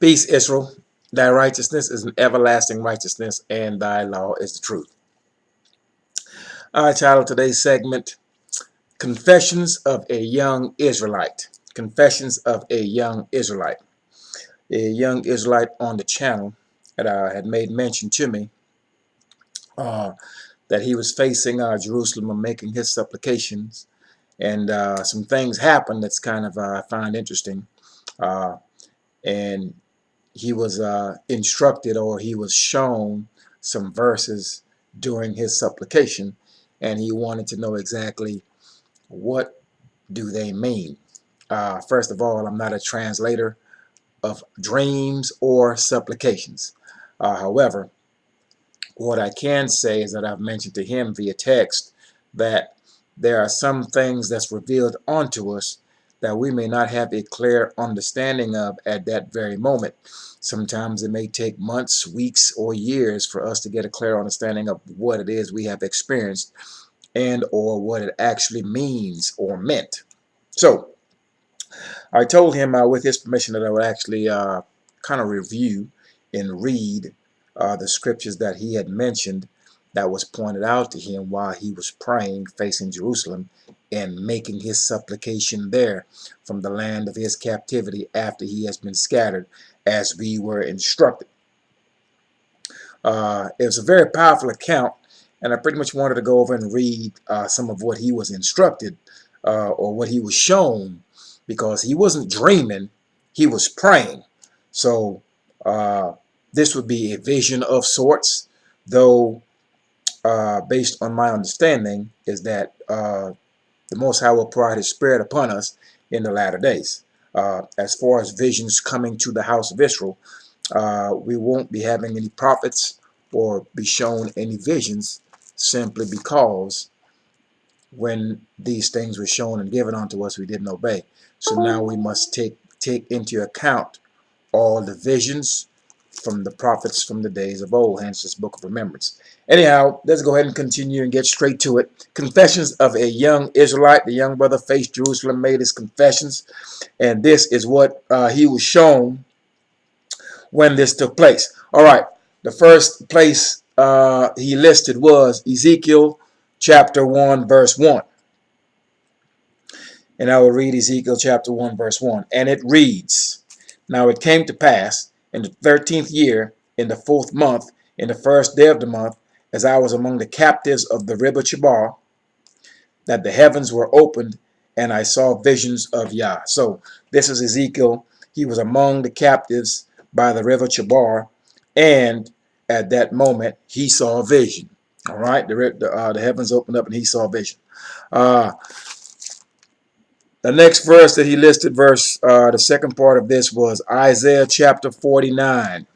Peace, Israel. Thy righteousness is an everlasting righteousness, and thy law is the truth. I titled today's segment, Confessions of a Young Israelite. Confessions of a Young Israelite. A young Israelite on the channel that had made mention to me uh, that he was facing Jerusalem and making his supplications, and some things happened that's kind of I find interesting. Uh, and he was instructed, or he was shown some verses during his supplication, and he wanted to know exactly what do they mean. First of all, I'm not a translator of dreams or supplications. However, what I can say is that I've mentioned to him via text that there are some things that's revealed onto us that we may not have a clear understanding of at that very moment. Sometimes it may take months, weeks, or years for us to get a clear understanding of what it is we have experienced and or what it actually means or meant. So I told him with his permission that I would actually kind of review and read the scriptures that he had mentioned that was pointed out to him while he was praying facing Jerusalem and making his supplication there from the land of his captivity after he has been scattered as we were instructed. It was a very powerful account, and I pretty much wanted to go over and read some of what he was instructed or what he was shown, because he wasn't dreaming, he was praying. So this would be a vision of sorts, though based on my understanding is that the Most High will pour out His Spirit upon us in the latter days. As far as visions coming to the house of Israel, we won't be having any prophets or be shown any visions, simply because when these things were shown and given unto us, we didn't obey. So now we must take into account all the visions from the prophets from the days of old, hence this book of remembrance. Anyhow, let's go ahead and continue and get straight to it. Confessions of a young Israelite. The young brother faced Jerusalem, made his confessions, and this is what he was shown when this took place. All right, the first place he listed was Ezekiel chapter 1, verse 1. And I will read Ezekiel chapter 1, verse 1. And it reads, Now it came to pass in the 13th year, in the 4th month, in the first day of the month, as I was among the captives of the river Chebar, that the heavens were opened, and I saw visions of Yah. So this is Ezekiel. He was among the captives by the river Chebar, and at that moment he saw a vision. All right, the heavens opened up and he saw a vision. Uh, the next verse that he listed, the second part of this was Isaiah chapter 49,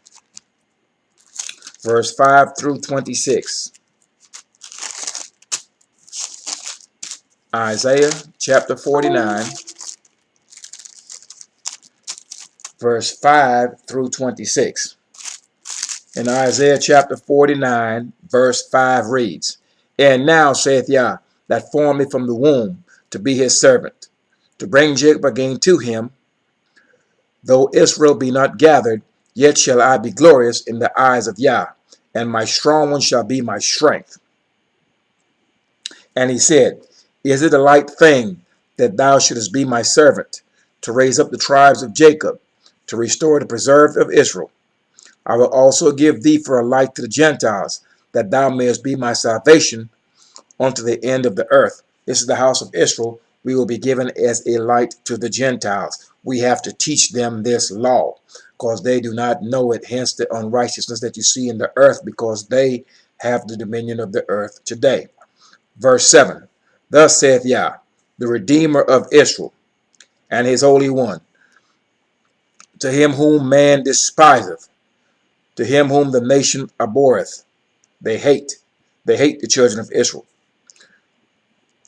verse 5 through 26. Isaiah chapter 49, verse 5 through 26. In Isaiah chapter 49, verse 5 reads, And now saith Yah, that formed me from the womb, to be his servant, to bring Jacob again to him. Though Israel be not gathered, yet shall I be glorious in the eyes of Yah, and my strong one shall be my strength. And he said, Is it a light thing that thou shouldest be my servant, to raise up the tribes of Jacob, to restore the preserved of Israel? I will also give thee for a light to the Gentiles, that thou mayest be my salvation unto the end of the earth. This is the house of Israel. We will be given as a light to the Gentiles. We have to teach them this law, because they do not know it, hence the unrighteousness that you see in the earth, because they have the dominion of the earth today. Verse 7, Thus saith Yah, the Redeemer of Israel, and his Holy One, to him whom man despiseth, to him whom the nation abhorreth, they hate the children of Israel.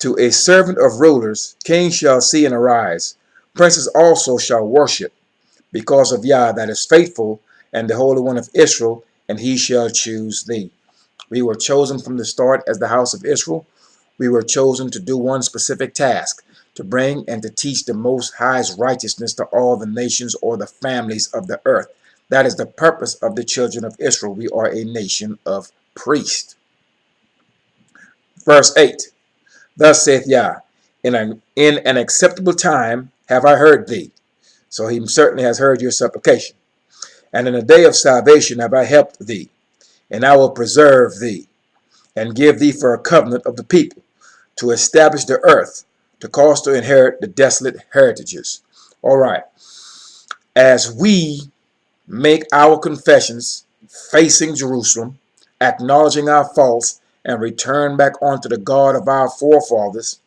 To a servant of rulers, kings shall see and arise, princes also shall worship, because of Yah that is faithful, and the Holy One of Israel, and he shall choose thee. We were chosen from the start as the house of Israel. We were chosen to do one specific task, to bring and to teach the Most High's righteousness to all the nations or the families of the earth. That is the purpose of the children of Israel. We are a nation of priests. Verse 8. Thus saith Yah, in an acceptable time have I heard thee. So he certainly has heard your supplication. And in a day of salvation have I helped thee, and I will preserve thee, and give thee for a covenant of the people, to establish the earth, to cause to inherit the desolate heritages. All right. As we make our confessions facing Jerusalem, acknowledging our faults, and return back onto the God of our forefathers,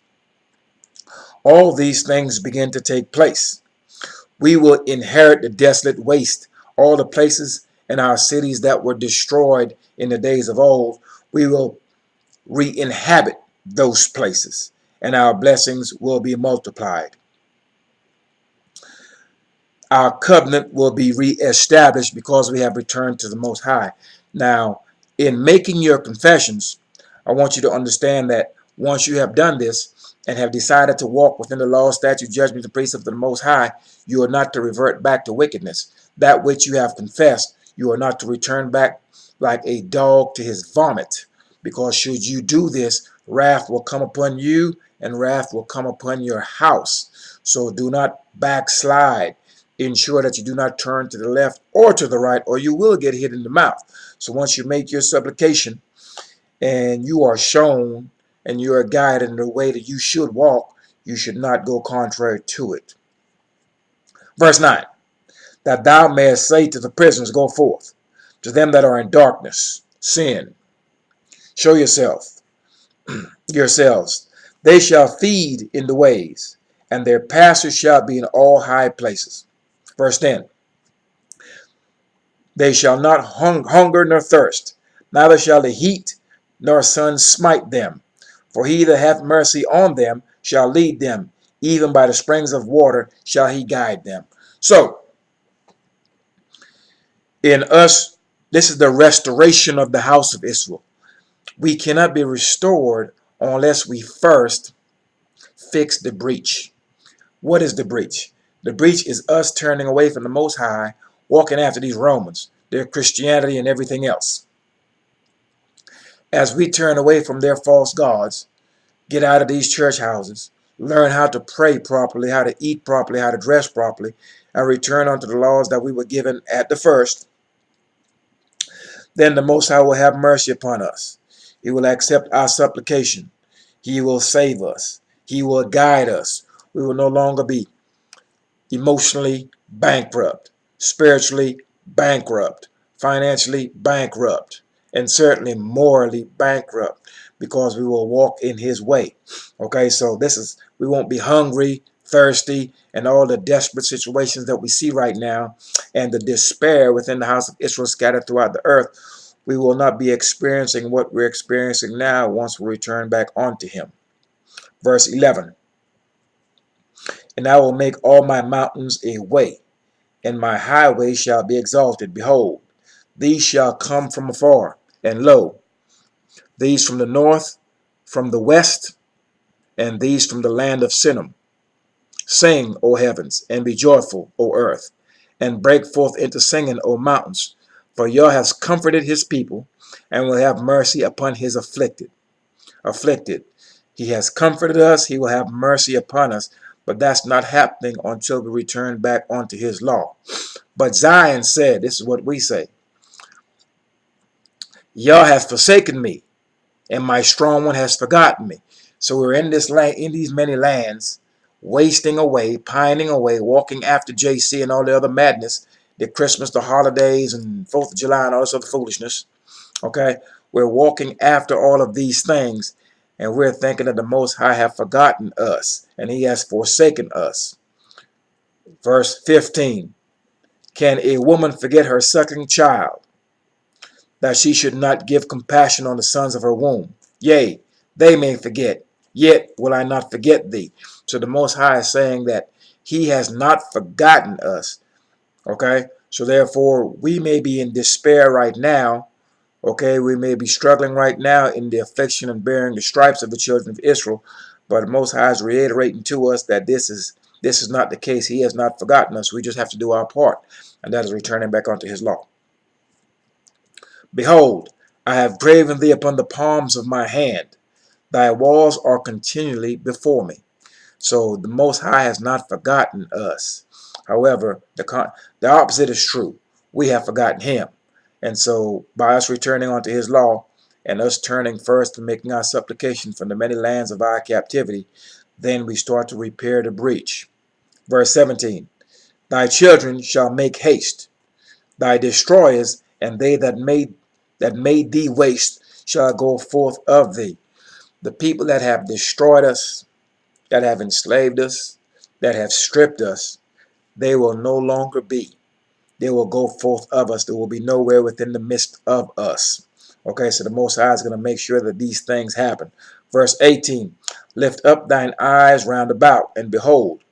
all these things begin to take place. We will inherit the desolate waste, all the places in our cities that were destroyed in the days of old. We will re-inhabit those places, and our blessings will be multiplied. Our covenant will be re-established because we have returned to the Most High. Now, in making your confessions, I want you to understand that once you have done this and have decided to walk within the law, statute, judgment, and precepts of the Most High, you are not to revert back to wickedness. That which you have confessed, you are not to return back like a dog to his vomit. Because should you do this, wrath will come upon you and wrath will come upon your house. So do not backslide. Ensure that you do not turn to the left or to the right, or you will get hit in the mouth. So once you make your supplication and you are shown and you are guided in the way that you should walk, you should not go contrary to it. Verse 9, that thou mayest say to the prisoners, go forth. To them that are in darkness, sin, show yourselves. They shall feed in the ways, and their pastors shall be in all high places. Verse 10, they shall not hunger nor thirst, neither shall the heat nor sun smite them. For he that hath mercy on them shall lead them, even by the springs of water shall he guide them. So, in us, this is the restoration of the house of Israel. We cannot be restored unless we first fix the breach. What is the breach? The breach is us turning away from the Most High, walking after these Romans, their Christianity and everything else. As we turn away from their false gods, get out of these church houses, learn how to pray properly, how to eat properly, how to dress properly, and return unto the laws that we were given at the first, then the Most High will have mercy upon us. He will accept our supplication. He will save us. He will guide us. We will no longer be emotionally bankrupt, spiritually bankrupt, financially bankrupt, and certainly morally bankrupt, because we will walk in his way. Okay, so we won't be hungry, thirsty, and all the desperate situations that we see right now, and the despair within the house of Israel scattered throughout the earth. We will not be experiencing what we're experiencing now once we return back unto him. Verse 11, and I will make all my mountains a way, and my highway shall be exalted. Behold, these shall come from afar, and lo, these from the north, from the west, and these from the land of Sinim. Sing, O heavens, and be joyful, O earth, and break forth into singing, O mountains, for Yah has comforted his people, and will have mercy upon his afflicted. He has comforted us, he will have mercy upon us, but that's not happening until we return back onto his law. But Zion said, this is what we say, Yah hath forsaken me, and my strong one has forgotten me. So we're in this land, in these many lands, wasting away, pining away, walking after JC and all the other madness, the Christmas, the holidays, and 4th of July, and all this other foolishness. Okay? We're walking after all of these things, and we're thinking that the Most High have forgotten us, and he has forsaken us. Verse 15, can a woman forget her suckling child, that she should not give compassion on the sons of her womb? Yea, they may forget, yet will I not forget thee. So the Most High is saying that he has not forgotten us. Okay, so therefore we may be in despair right now. Okay, we may be struggling right now in the affliction and bearing the stripes of the children of Israel, but the Most High is reiterating to us that this is this is not the case. He has not forgotten us. We just have to do our part, and that is returning back unto his law. Behold, I have graven thee upon the palms of my hand. Thy walls are continually before me. So the Most High has not forgotten us. However, the opposite is true. We have forgotten him. And so by us returning unto his law and us turning first and making our supplication from the many lands of our captivity, then we start to repair the breach. Verse 17, thy children shall make haste. Thy destroyers and they that made thee waste shall go forth of thee. The people that have destroyed us, that have enslaved us, that have stripped us, they will no longer be. They will go forth of us. There will be nowhere within the midst of us. Okay, so the Most High is going to make sure that these things happen. Verse 18, lift up thine eyes round about, and behold,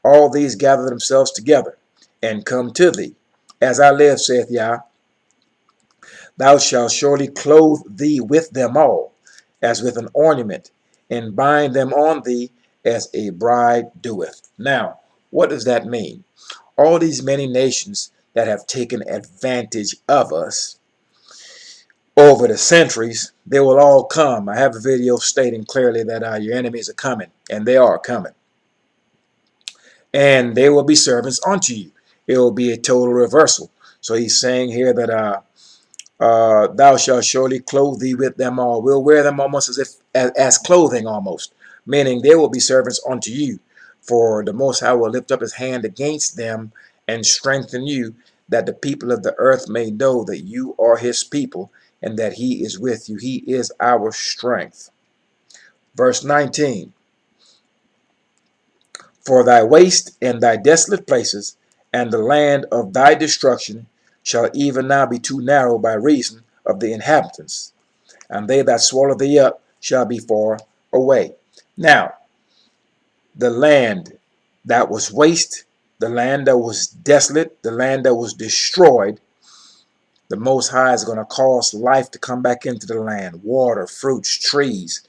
all these gather themselves together, and come to thee. As I live, saith Yah, thou shalt surely clothe thee with them all, as with an ornament, and bind them on thee as a bride doeth. Now, what does that mean? All these many nations that have taken advantage of us over the centuries, they will all come. I have a video stating clearly that your enemies are coming, and they are coming. And they will be servants unto you. It will be a total reversal. So he's saying here that thou shalt surely clothe thee with them all. We'll wear them almost as if as clothing almost, meaning they will be servants unto you. For the Most High will lift up his hand against them and strengthen you, that the people of the earth may know that you are his people and that he is with you. He is our strength. Verse 19, for thy waste and thy desolate places and the land of thy destruction shall even now be too narrow by reason of the inhabitants, and they that swallow thee up shall be far away. Now, the land that was waste, the land that was desolate, the land that was destroyed, the Most High is going to cause life to come back into the land, water, fruits, trees.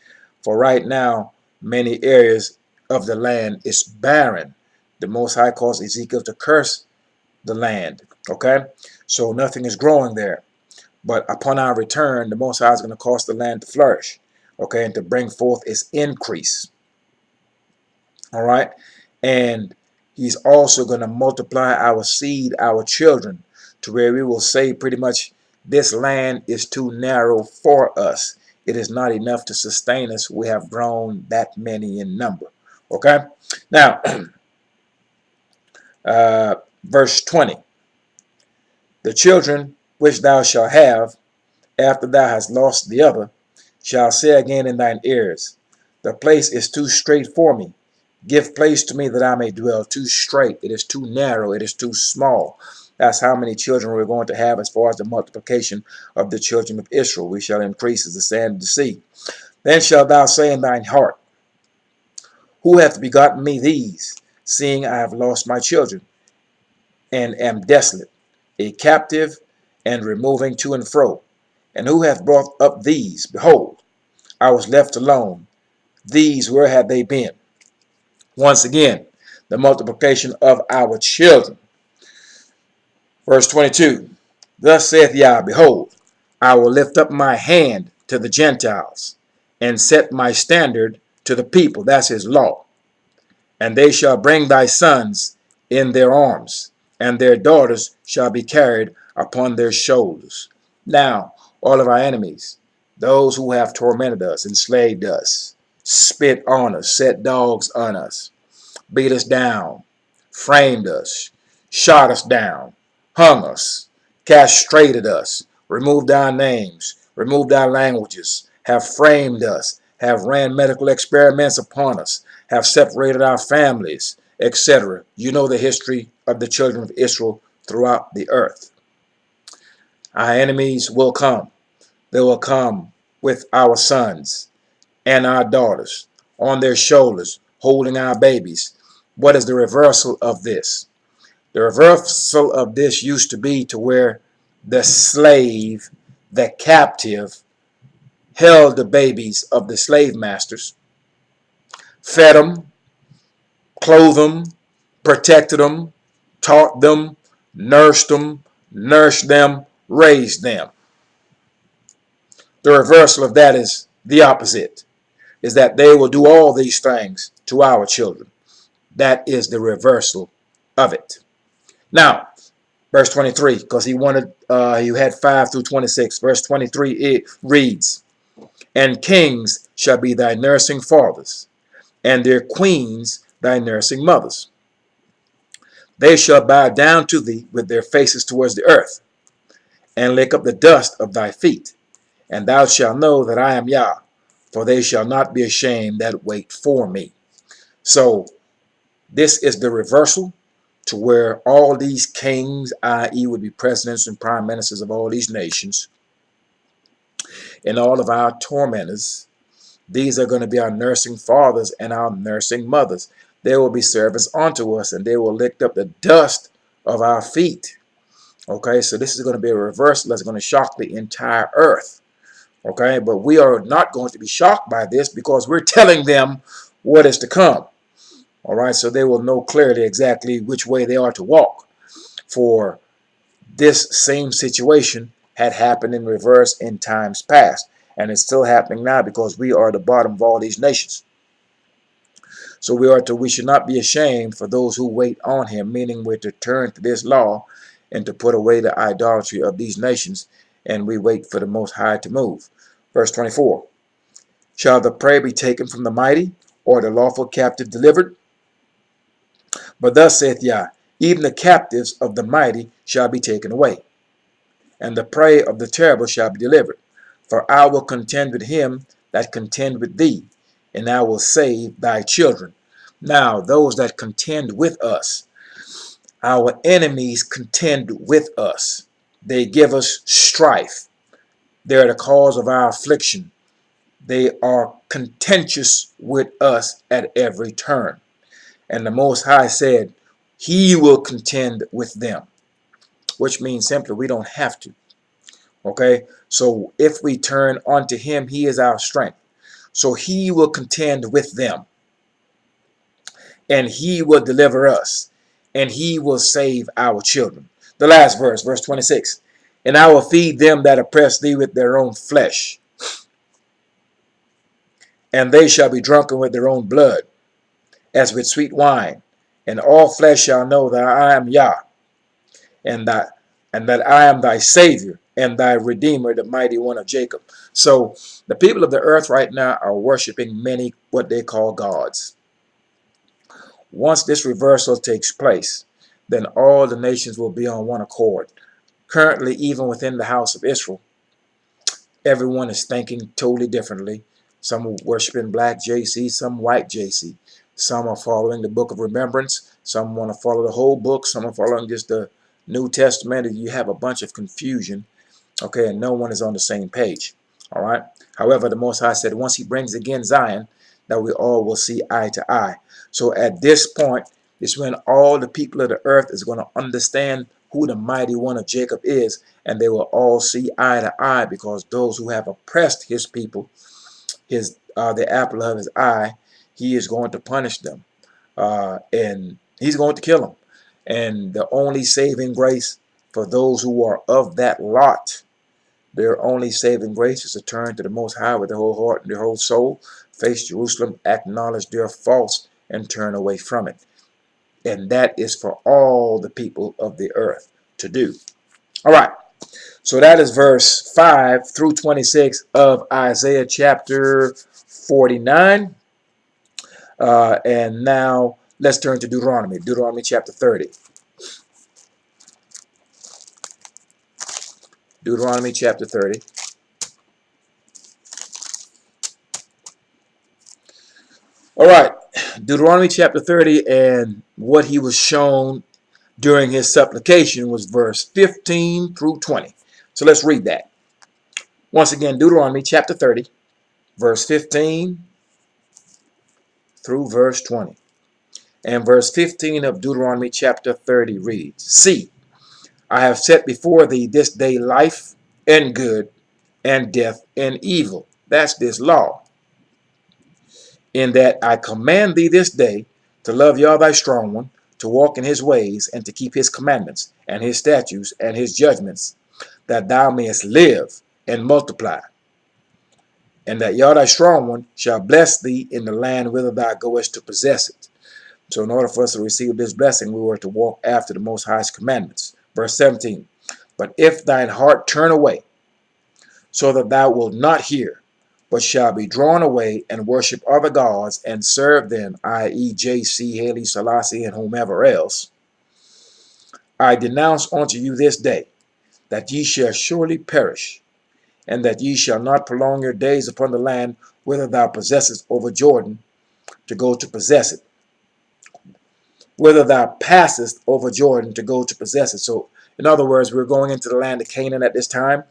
For right now, many areas of the land is barren. The Most High caused Ezekiel to curse the land. Okay, so nothing is growing there. But upon our return, the Most High is going to cause the land to flourish, okay, and to bring forth its increase. All right, and he's also going to multiply our seed, our children, to where we will say pretty much this land is too narrow for us. It is not enough to sustain us. We have grown that many in number. Okay, now verse 20, the children which thou shalt have after thou hast lost the other shall say again in thine ears, the place is too strait for me. Give place to me that I may dwell. Too strait. It is too narrow. It is too small. That's how many children we're going to have as far as the multiplication of the children of Israel. We shall increase as the sand of the sea. Then shalt thou say in thine heart, who hath begotten me these, seeing I have lost my children, and am desolate, a captive, and removing to and fro? And who hath brought up these? Behold, I was left alone. These, where had they been? Once again, the multiplication of our children. Verse 22, thus saith Yah, behold, I will lift up my hand to the Gentiles, and set my standard to the people. That's his law. And they shall bring thy sons in their arms, and their daughters shall be carried upon their shoulders. Now, all of our enemies, those who have tormented us, enslaved us, spit on us, set dogs on us, beat us down, framed us, shot us down, hung us, castrated us, removed our names, removed our languages, have framed us, have ran medical experiments upon us, have separated our families, etc. You know the history of the children of Israel throughout the earth. Our enemies will come. They will come with our sons and our daughters on their shoulders, holding our babies. What is the reversal of this? The reversal of this used to be to where the slave, the captive, held the babies of the slave masters, fed them, clothed them, protected them, taught them, nourished them, raised them. The reversal of that is the opposite, is that they will do all these things to our children. That is the reversal of it. Now, verse 23, because you had 5 through 26. Verse 23, it reads, "And kings shall be thy nursing fathers, and their queens thy nursing mothers. They shall bow down to thee with their faces towards the earth, and lick up the dust of thy feet. And thou shalt know that I am Yah, for they shall not be ashamed that wait for me." So this is the reversal to where all these kings, i.e. would be presidents and prime ministers of all these nations, and all of our tormentors, these are going to be our nursing fathers and our nursing mothers. They will be servants unto us, and they will lick up the dust of our feet. Okay, so this is going to be a reversal that's going to shock the entire earth. Okay, but we are not going to be shocked by this because we're telling them what is to come. All right, so they will know clearly exactly which way they are to walk. For this same situation had happened in reverse in times past, and it's still happening now because we are the bottom of all these nations. So we should not be ashamed for those who wait on him, meaning we're to turn to this law and to put away the idolatry of these nations, and we wait for the Most High to move. Verse 24, "Shall the prey be taken from the mighty, or the lawful captive delivered? But thus saith Yah, even the captives of the mighty shall be taken away, and the prey of the terrible shall be delivered. For I will contend with him that contend with thee, and I will save thy children." Now, those that contend with us, our enemies contend with us. They give us strife. They're the cause of our affliction. They are contentious with us at every turn. And the Most High said, he will contend with them, which means simply we don't have to. Okay, so if we turn unto him, he is our strength. So he will contend with them, and he will deliver us, and he will save our children. The last verse, verse 26. "And I will feed them that oppress thee with their own flesh, and they shall be drunken with their own blood, as with sweet wine. And all flesh shall know that I am Yah, and that I am thy Savior and thy Redeemer, the mighty one of Jacob." So the people of the earth right now are worshiping many what they call gods. Once this reversal takes place, then all the nations will be on one accord. Currently, even within the house of Israel, everyone is thinking totally differently. Some are worshiping black JC, some white JC. Some are following the book of remembrance. Some want to follow the whole book. Some are following just the New Testament. And you have a bunch of confusion, okay, and no one is on the same page. All right. However, the Most High said once he brings again Zion, that we all will see eye to eye. So at this point is when all the people of the earth is going to understand who the mighty one of Jacob is, and they will all see eye to eye, because those who have oppressed his people, the apple of his eye, he is going to punish them, and he's going to kill them. And the only saving grace for those who are of that lot, their only saving grace is to turn to the Most High with their whole heart and their whole soul, face Jerusalem, acknowledge their faults, and turn away from it. And that is for all the people of the earth to do. All right. So that is verse 5 through 26 of Isaiah chapter 49. And now let's turn to Deuteronomy. Deuteronomy chapter 30. Deuteronomy chapter 30. All right. Deuteronomy chapter 30, and what he was shown during his supplication was verse 15 through 20. So let's read that. Once again, Deuteronomy chapter 30, verse 15 through verse 20. And verse 15 of Deuteronomy chapter 30 reads, "See, I have set before thee this day life and good, and death and evil." That's this law. "In that I command thee this day to love Yah thy strong one, to walk in his ways, and to keep his commandments, and his statutes, and his judgments, that thou mayest live and multiply, and that Yah thy strong one shall bless thee in the land whither thou goest to possess it. So in order for us to receive this blessing, we were to walk after the Most High's commandments. Verse 17, but if thine heart turn away, so that thou wilt not hear, but shall be drawn away and worship other gods and serve them, i.e. J.C., Haley, Selassie, and whomever else, I denounce unto you this day that ye shall surely perish, and that ye shall not prolong your days upon the land whither thou possessest over Jordan to go to possess it, whither thou passest over Jordan to go to possess it. So, in other words, we're going into the land of Canaan at this time,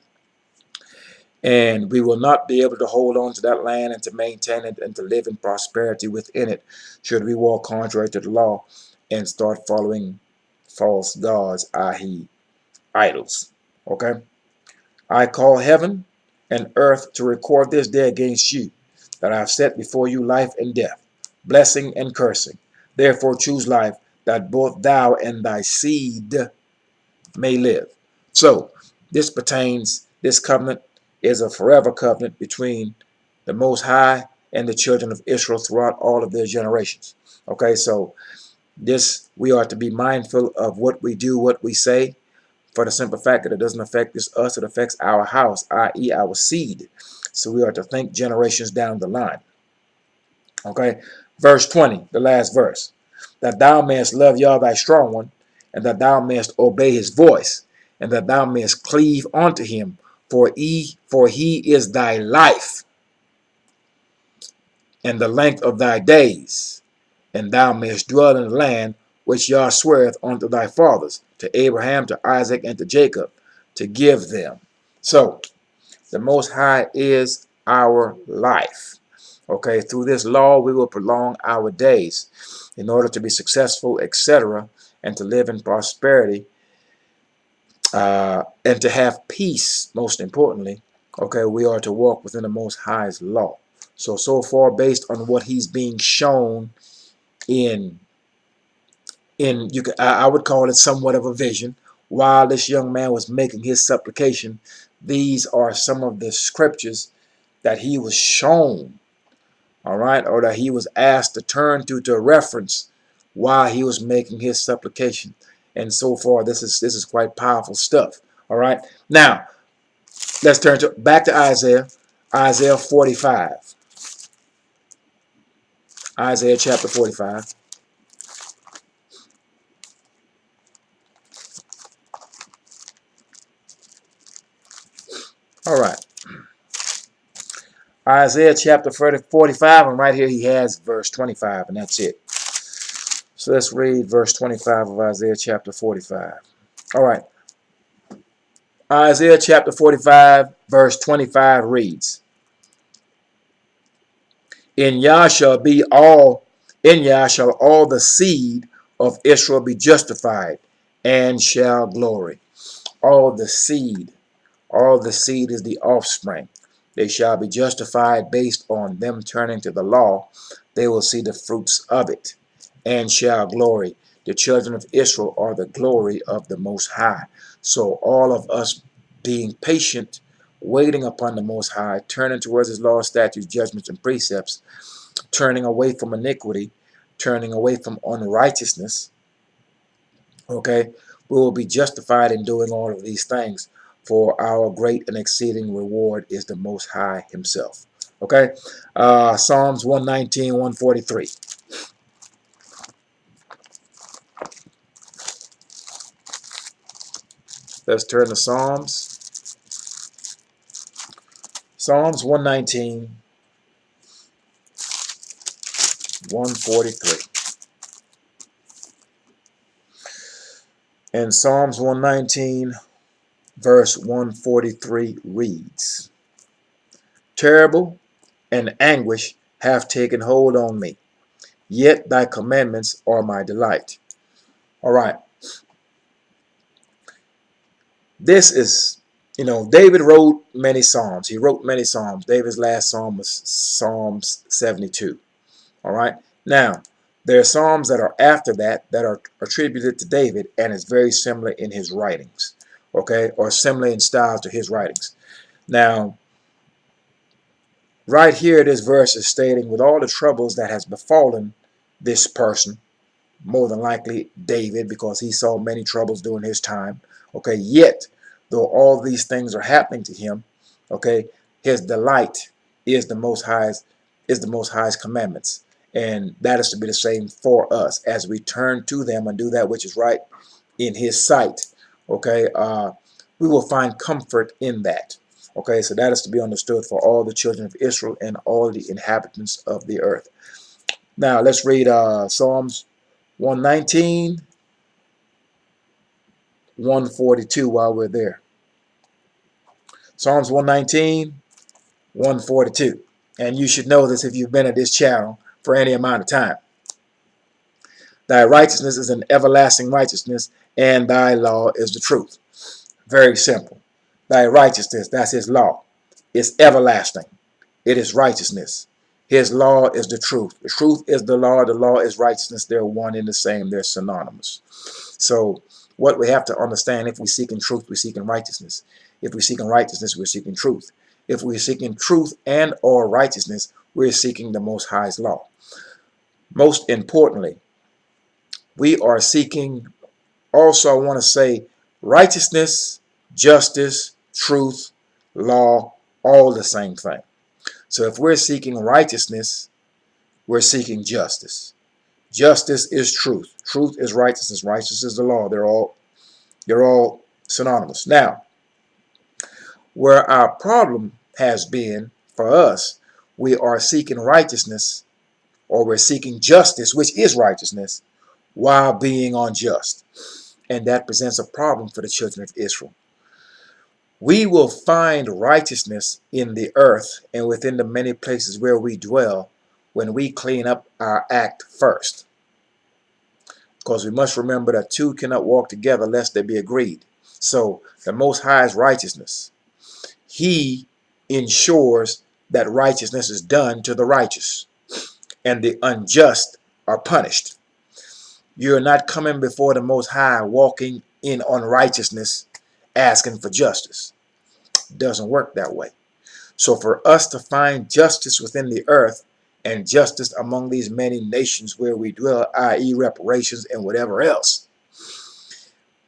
and we will not be able to hold on to that land and to maintain it and to live in prosperity within it should we walk contrary to the law and start following false gods, i.e. idols. Okay? I call heaven and earth to record this day against you, that I have set before you life and death, blessing and cursing. Therefore choose life, that both thou and thy seed may live. So this covenant is a forever covenant between the Most High and the children of Israel throughout all of their generations. Okay, so we are to be mindful of what we do, what we say, for the simple fact that it doesn't affect just us, it affects our house, i.e. our seed. So we are to think generations down the line. Okay, verse 20, the last verse. That thou mayest love Yah thy strong one, and that thou mayest obey his voice, and that thou mayest cleave unto him, for he is thy life, and the length of thy days, and thou mayest dwell in the land which Yah sweareth unto thy fathers, to Abraham, to Isaac, and to Jacob, to give them. So, the Most High is our life. Okay, through this law we will prolong our days in order to be successful, etc., and to live in prosperity, and to have peace, most importantly. Okay, we are to walk within the Most High's law. So far, based on what he's being shown in I would call it somewhat of a vision, while this young man was making his supplication, these are some of the scriptures that he was shown, all right, or that he was asked to turn to reference while he was making his supplication. And so far, this is quite powerful stuff. All right, now let's turn back to Isaiah 45, Isaiah chapter 45. All right, Isaiah chapter 45, and right here he has verse 25, and that's it. So let's read verse 25 of Isaiah chapter 45. All right, Isaiah chapter 45, verse 25 reads, In Yah shall all the seed of Israel be justified, and shall glory. All the seed is the offspring. They shall be justified based on them turning to the law. They will see the fruits of it, and shall glory. The children of Israel are the glory of the Most High. So all of us being patient, waiting upon the Most High, turning towards his law, statutes, judgments, and precepts, turning away from iniquity, turning away from unrighteousness, okay, we will be justified in doing all of these things, for our great and exceeding reward is the Most High himself. Okay, Psalms 119, 143. Let's turn to Psalms 119, 143. And Psalms 119, verse 143 reads, Terrible and anguish have taken hold on me, yet thy commandments are my delight. All right. This is, David wrote many psalms. He wrote many psalms. David's last psalm was Psalms 72. All right. Now, There are psalms that are after that that are attributed to David, and it's very similar in his writings, okay, or similar in style to his writings. Now, right here, this verse is stating, with all the troubles that has befallen this person, more than likely David, because he saw many troubles during his time. Okay, yet though all these things are happening to him, okay, his delight is the most highest commandments, and that is to be the same for us as we turn to them and do that which is right in his sight. Okay, we will find comfort in that. Okay, so that is to be understood for all the children of Israel and all the inhabitants of the earth. Now let's read Psalms 119, 142 while we're there. Psalms 119, 142. And you should know this if you've been at this channel for any amount of time. Thy righteousness is an everlasting righteousness, and thy law is the truth. Very simple. Thy righteousness, that's his law, is everlasting. It is righteousness. His law is the truth. The truth is the law is righteousness. They're one and the same. They're synonymous. So what we have to understand, if we seek in truth, we seek in righteousness. If we seek in righteousness, we're seeking truth. If we're seeking truth and or righteousness, we're seeking the Most High's law. Most importantly, we are seeking, also I want to say, righteousness, justice, truth, law, all the same thing. So if we're seeking righteousness, we're seeking justice. Justice is truth. Truth is righteousness. Righteousness is the law. They're all synonymous. Now, where our problem has been for us, we are seeking righteousness, or we're seeking justice, which is righteousness, while being unjust. And that presents a problem for the children of Israel. We will find righteousness in the earth and within the many places where we dwell when we clean up our act first. Because we must remember that two cannot walk together lest they be agreed. So the Most High's righteousness, he ensures that righteousness is done to the righteous, and the unjust are punished. You're not coming before the Most High walking in unrighteousness, asking for justice. It doesn't work that way. So for us to find justice within the earth and justice among these many nations where we dwell, i.e. reparations and whatever else,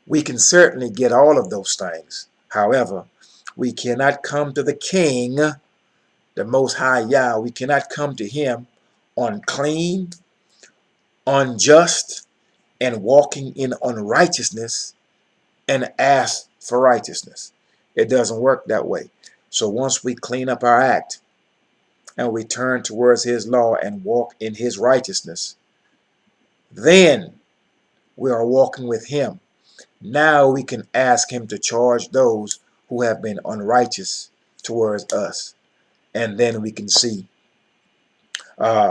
we can certainly get all of those things. However, we cannot come to the King, the Most High Yah. We cannot come to him unclean, unjust, and walking in unrighteousness and ask for righteousness. It doesn't work that way. So once we clean up our act and we turn towards his law and walk in his righteousness, then we are walking with him. Now we can ask him to charge those who have been unrighteous towards us. And then we can see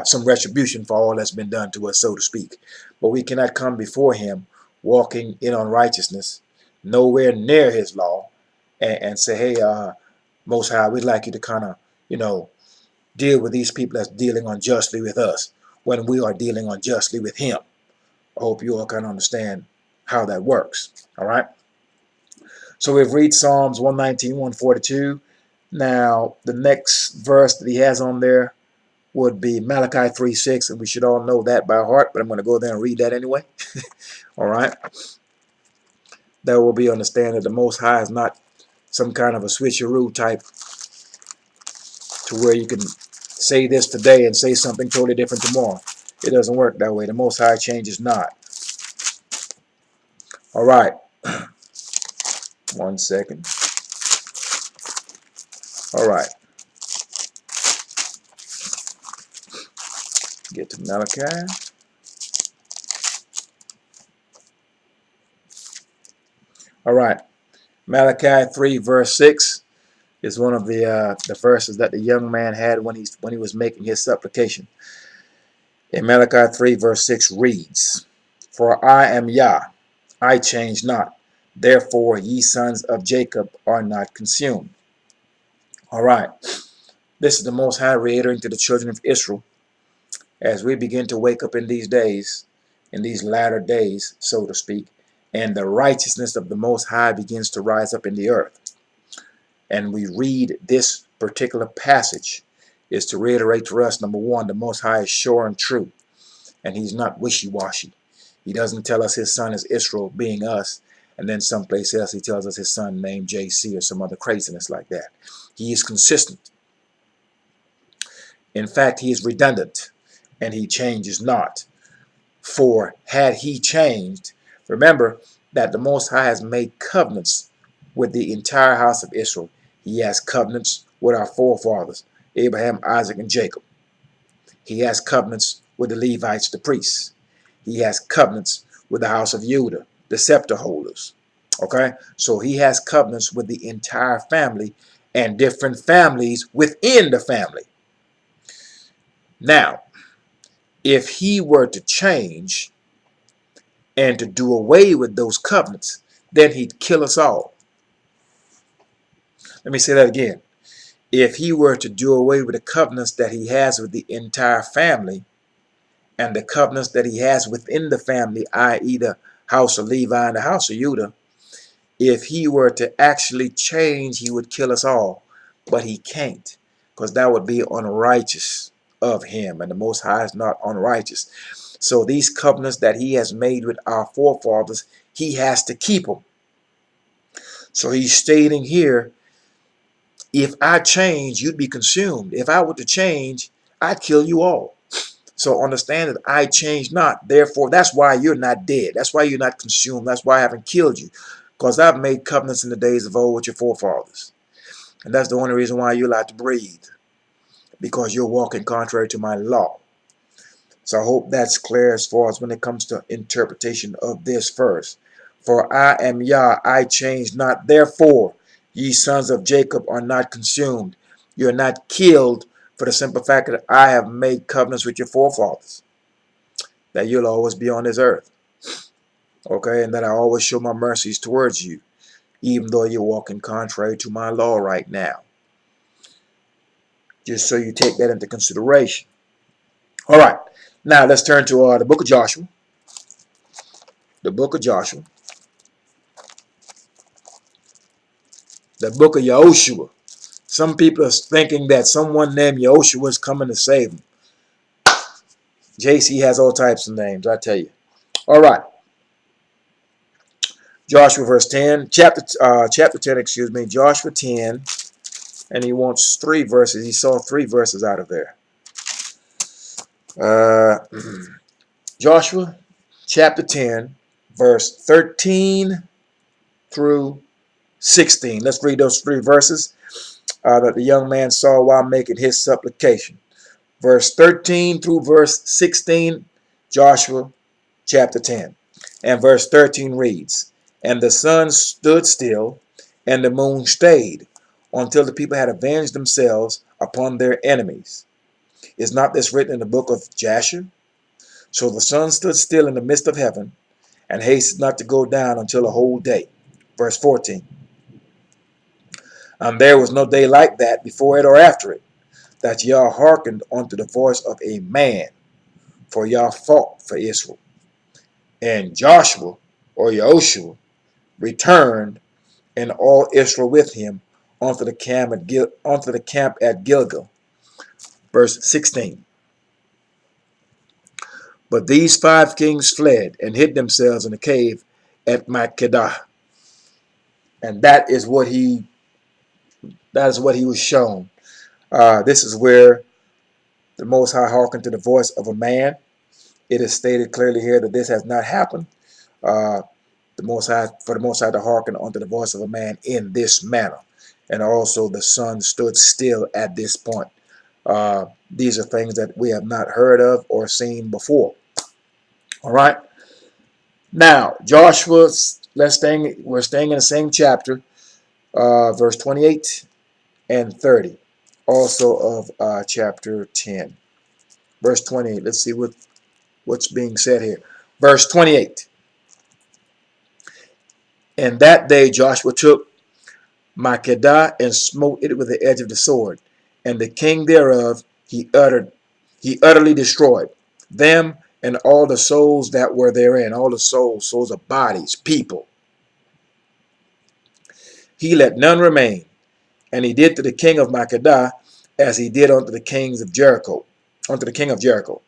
some retribution for all that's been done to us, so to speak. But we cannot come before him walking in unrighteousness, nowhere near his law, and say, hey, Most High, we'd like you to kind of, deal with these people that's dealing unjustly with us when we are dealing unjustly with him. I hope you all can understand how that works. All right. So we've read Psalms 119, 142. Now, the next verse that he has on there would be Malachi 3:6, and we should all know that by heart, but I'm going to go there and read that anyway. All right. That will be understand that the Most High is not some kind of a switcheroo type to where you can say this today and say something totally different tomorrow. It doesn't work that way. The Most High changes not. All right. 1 second. All right. Get to Malachi. All right. Malachi 3 verse 6 is one of the verses that the young man had when he was making his supplication. In Malachi 3 verse 6 reads, For I am Yah, I change not. Therefore ye sons of Jacob are not consumed. All right. This is the Most High reiterating to the children of Israel as we begin to wake up in these days, in these latter days, so to speak, and the righteousness of the Most High begins to rise up in the earth, and we read this particular passage, is to reiterate to us, number one, the Most High is sure and true, and he's not wishy-washy. He doesn't tell us his son is Israel, being us, and then someplace else he tells us his son named JC or some other craziness like that. He is consistent. In fact, he is redundant, and he changes not. For had he changed, remember that the Most High has made covenants with the entire house of Israel. He has covenants with our forefathers, Abraham, Isaac, and Jacob. He has covenants with the Levites, the priests. He has covenants with the house of Judah, the scepter holders. Okay? So he has covenants with the entire family and different families within the family. Now, if he were to change and to do away with those covenants, then he'd kill us all. Let me say that again. If he were to do away with the covenants that he has with the entire family and the covenants that he has within the family, i.e. the house of Levi and the house of Judah, if he were to actually change, he would kill us all. But he can't, because that would be unrighteous of him, and the Most High is not unrighteous. So these covenants that he has made with our forefathers, he has to keep them. So he's stating here, if I change, you'd be consumed. If I were to change, I'd kill you all. So understand that I change not. Therefore, that's why you're not dead. That's why you're not consumed. That's why I haven't killed you. Because I've made covenants in the days of old with your forefathers. And that's the only reason why you're allowed to breathe. Because you're walking contrary to my law. So I hope that's clear as far as when it comes to interpretation of this verse. For I am Yah, I change not. Therefore, ye sons of Jacob are not consumed. You're not killed for the simple fact that I have made covenants with your forefathers. That you'll always be on this earth. Okay, and that I always show my mercies towards you, even though you're walking contrary to my law right now. Just so you take that into consideration. All right, now let's turn to the book of Joshua. The book of Joshua. The book of Yahushua. Some people are thinking that someone named Yahushua is coming to save them. JC has all types of names, I tell you. All right. Joshua verse 10, chapter 10, excuse me, Joshua 10, and he wants 3 verses. He saw 3 verses out of there. Joshua chapter 10, verse 13 through 16. Let's read those 3 verses that the young man saw while making his supplication. Verse 13 through verse 16, Joshua chapter 10. And verse 13 reads, And the sun stood still, and the moon stayed, until the people had avenged themselves upon their enemies. Is not this written in the book of Jasher? So the sun stood still in the midst of heaven, and hasted not to go down until a whole day. Verse 14. And there was no day like that before it or after it, that Yah hearkened unto the voice of a man, for Yah fought for Israel. And Joshua, or Yahushua, returned, and all Israel with him, unto the camp at Gilgal. Verse 16. But these 5 kings fled and hid themselves in a cave at Makkedah. And that is what he was shown. This is where the Most High hearkened to the voice of a man. It is stated clearly here that this has not happened. For the Most High to hearken unto the voice of a man in this manner. And also the sun stood still at this point. These are things that we have not heard of or seen before. All right. Now, Joshua, we're staying in the same chapter, verse 28 and 30, also of chapter 10. Verse 28. Let's see what's being said here. Verse 28. And that day Joshua took Makkedah and smote it with the edge of the sword. And the king thereof he uttered He utterly destroyed them and all the souls that were therein, all the souls of bodies, people. He let none remain, and he did to the king of Makkedah as he did unto the kings of Jericho, unto the king of Jericho.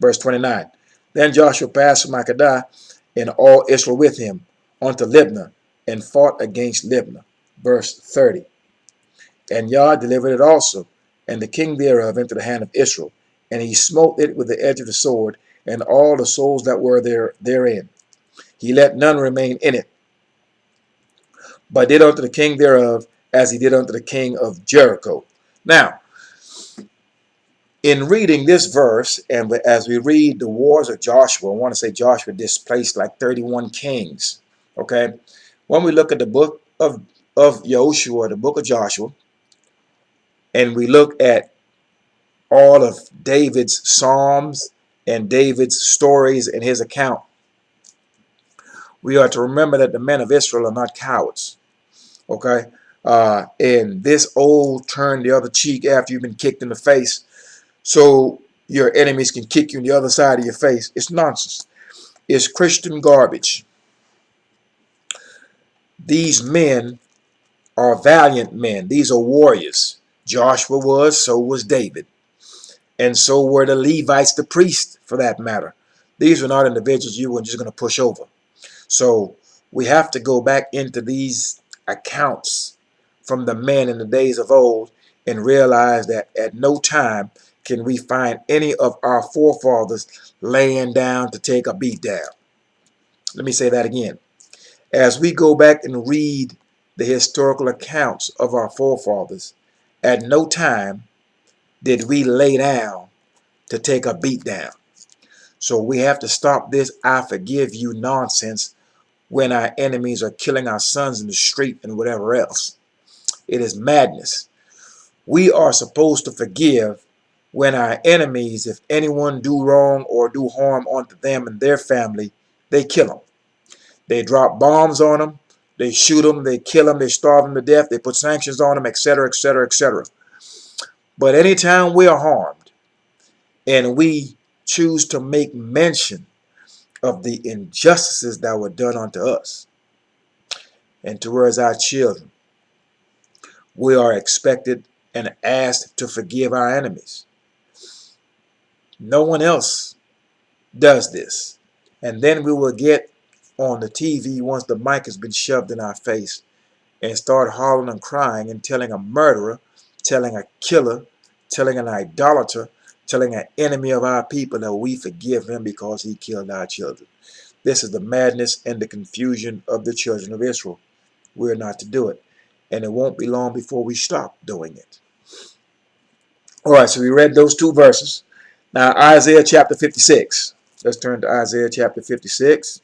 Verse 29. Then Joshua passed from Makkedah, and all Israel with him, unto Libnah, and fought against Libnah. Verse 30. And Yah delivered it also, and the king thereof into the hand of Israel, and he smote it with the edge of the sword, and all the souls that were therein. He let none remain in it, but did unto the king thereof as he did unto the king of Jericho. Now, in reading this verse, and as we read the wars of Joshua, I want to say Joshua displaced like 31 kings. Okay, when we look at the book of Joshua, the book of Joshua, and we look at all of David's psalms and David's stories and his account, we are to remember that the men of Israel are not cowards. Okay, and this old turn the other cheek after you've been kicked in the face, so your enemies can kick you in the other side of your face. It's nonsense. It's Christian garbage. These men are valiant men. These are warriors. Joshua was, so was David. And so were the Levites, the priests, for that matter. These were not individuals you were just going to push over. So we have to go back into these accounts from the men in the days of old and realize that at no time can we find any of our forefathers laying down to take a beat down. Let me say that again. As we go back and read the historical accounts of our forefathers, at no time did we lay down to take a beat down. So we have to stop this "I forgive you" nonsense when our enemies are killing our sons in the street and whatever else. It is madness. We are supposed to forgive when our enemies, if anyone do wrong or do harm unto them and their family, they kill them. They drop bombs on them, they shoot them, they kill them, they starve them to death, they put sanctions on them, etc., etc., etc. But anytime we are harmed and we choose to make mention of the injustices that were done unto us and towards our children, we are expected and asked to forgive our enemies. No one else does this. And then we will get on the TV once the mic has been shoved in our face and start hollering and crying and telling a murderer, telling a killer, telling an idolater, telling an enemy of our people that we forgive him because he killed our children. This is the madness and the confusion of the children of Israel. We're not to do it. And it won't be long before we stop doing it. All right, so we read those two verses. Now, Isaiah chapter 56. Let's turn to Isaiah chapter 56.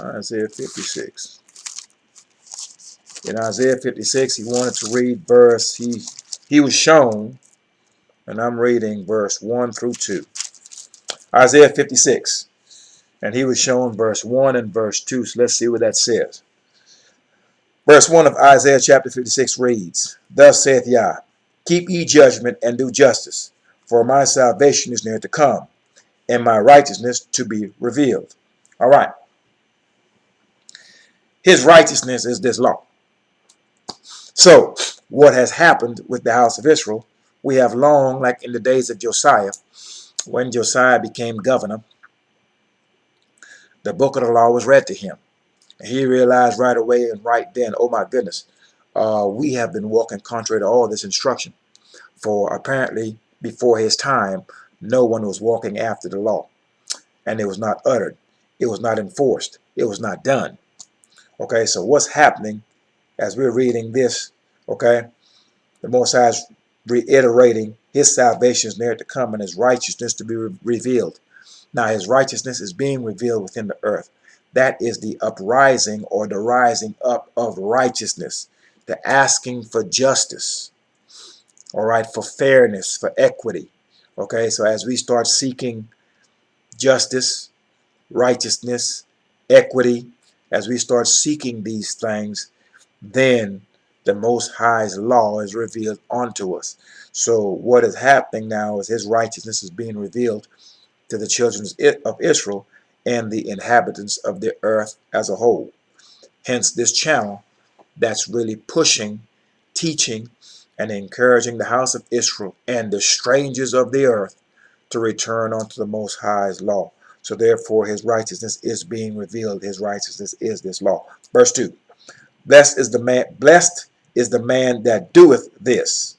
Isaiah 56. In Isaiah 56, he wanted to read verse, he was shown, and I'm reading verse 1 through 2. Isaiah 56, and he was shown verse 1 and verse 2, so let's see what that says. Verse 1 of Isaiah chapter 56 reads, Thus saith Yah, Keep ye judgment and do justice, for my salvation is near to come, and my righteousness to be revealed. All right. His righteousness is this law. So, what has happened with the house of Israel, we have long, like in the days of Josiah, when Josiah became governor, the book of the law was read to him. And he realized right away and right then, oh my goodness, we have been walking contrary to all this instruction. For apparently, before his time, no one was walking after the law. And it was not uttered. It was not enforced. It was not done. Okay, so what's happening as we're reading this, okay? The Most High is reiterating his salvation is near to come and his righteousness to be revealed. Now his righteousness is being revealed within the earth. That is the uprising or the rising up of righteousness, the asking for justice, all right, for fairness, for equity. Okay, so as we start seeking justice, righteousness, equity. As we start seeking these things, then the Most High's law is revealed unto us. So what is happening now is his righteousness is being revealed to the children of Israel and the inhabitants of the earth as a whole. Hence this channel that's really pushing, teaching, and encouraging the house of Israel and the strangers of the earth to return unto the Most High's law. So therefore his righteousness is being revealed. His righteousness is this law. Verse 2. Blessed is the man that doeth this,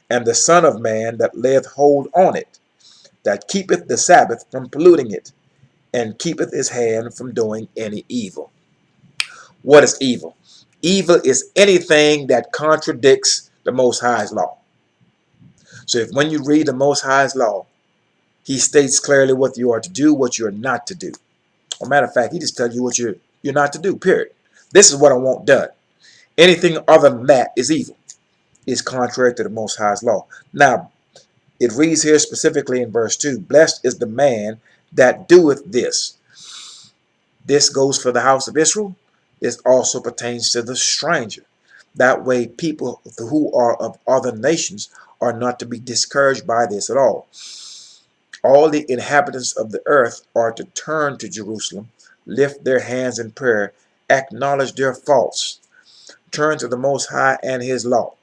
and the Son of Man that layeth hold on it, that keepeth the Sabbath from polluting it, and keepeth his hand from doing any evil. What is evil? Evil is anything that contradicts the Most High's law. So if when you read the Most High's law, he states clearly what you are to do, what you are not to do. As a matter of fact, he just tells you what you're not to do, period. This is what I want done. Anything other than that is evil. Is contrary to the Most High's law. Now, it reads here specifically in verse 2, blessed is the man that doeth this. This goes for the house of Israel. This also pertains to the stranger. That way, people who are of other nations are not to be discouraged by this at all. All the inhabitants of the earth are to turn to Jerusalem, lift their hands in prayer, acknowledge their faults, turn to the Most High and his law.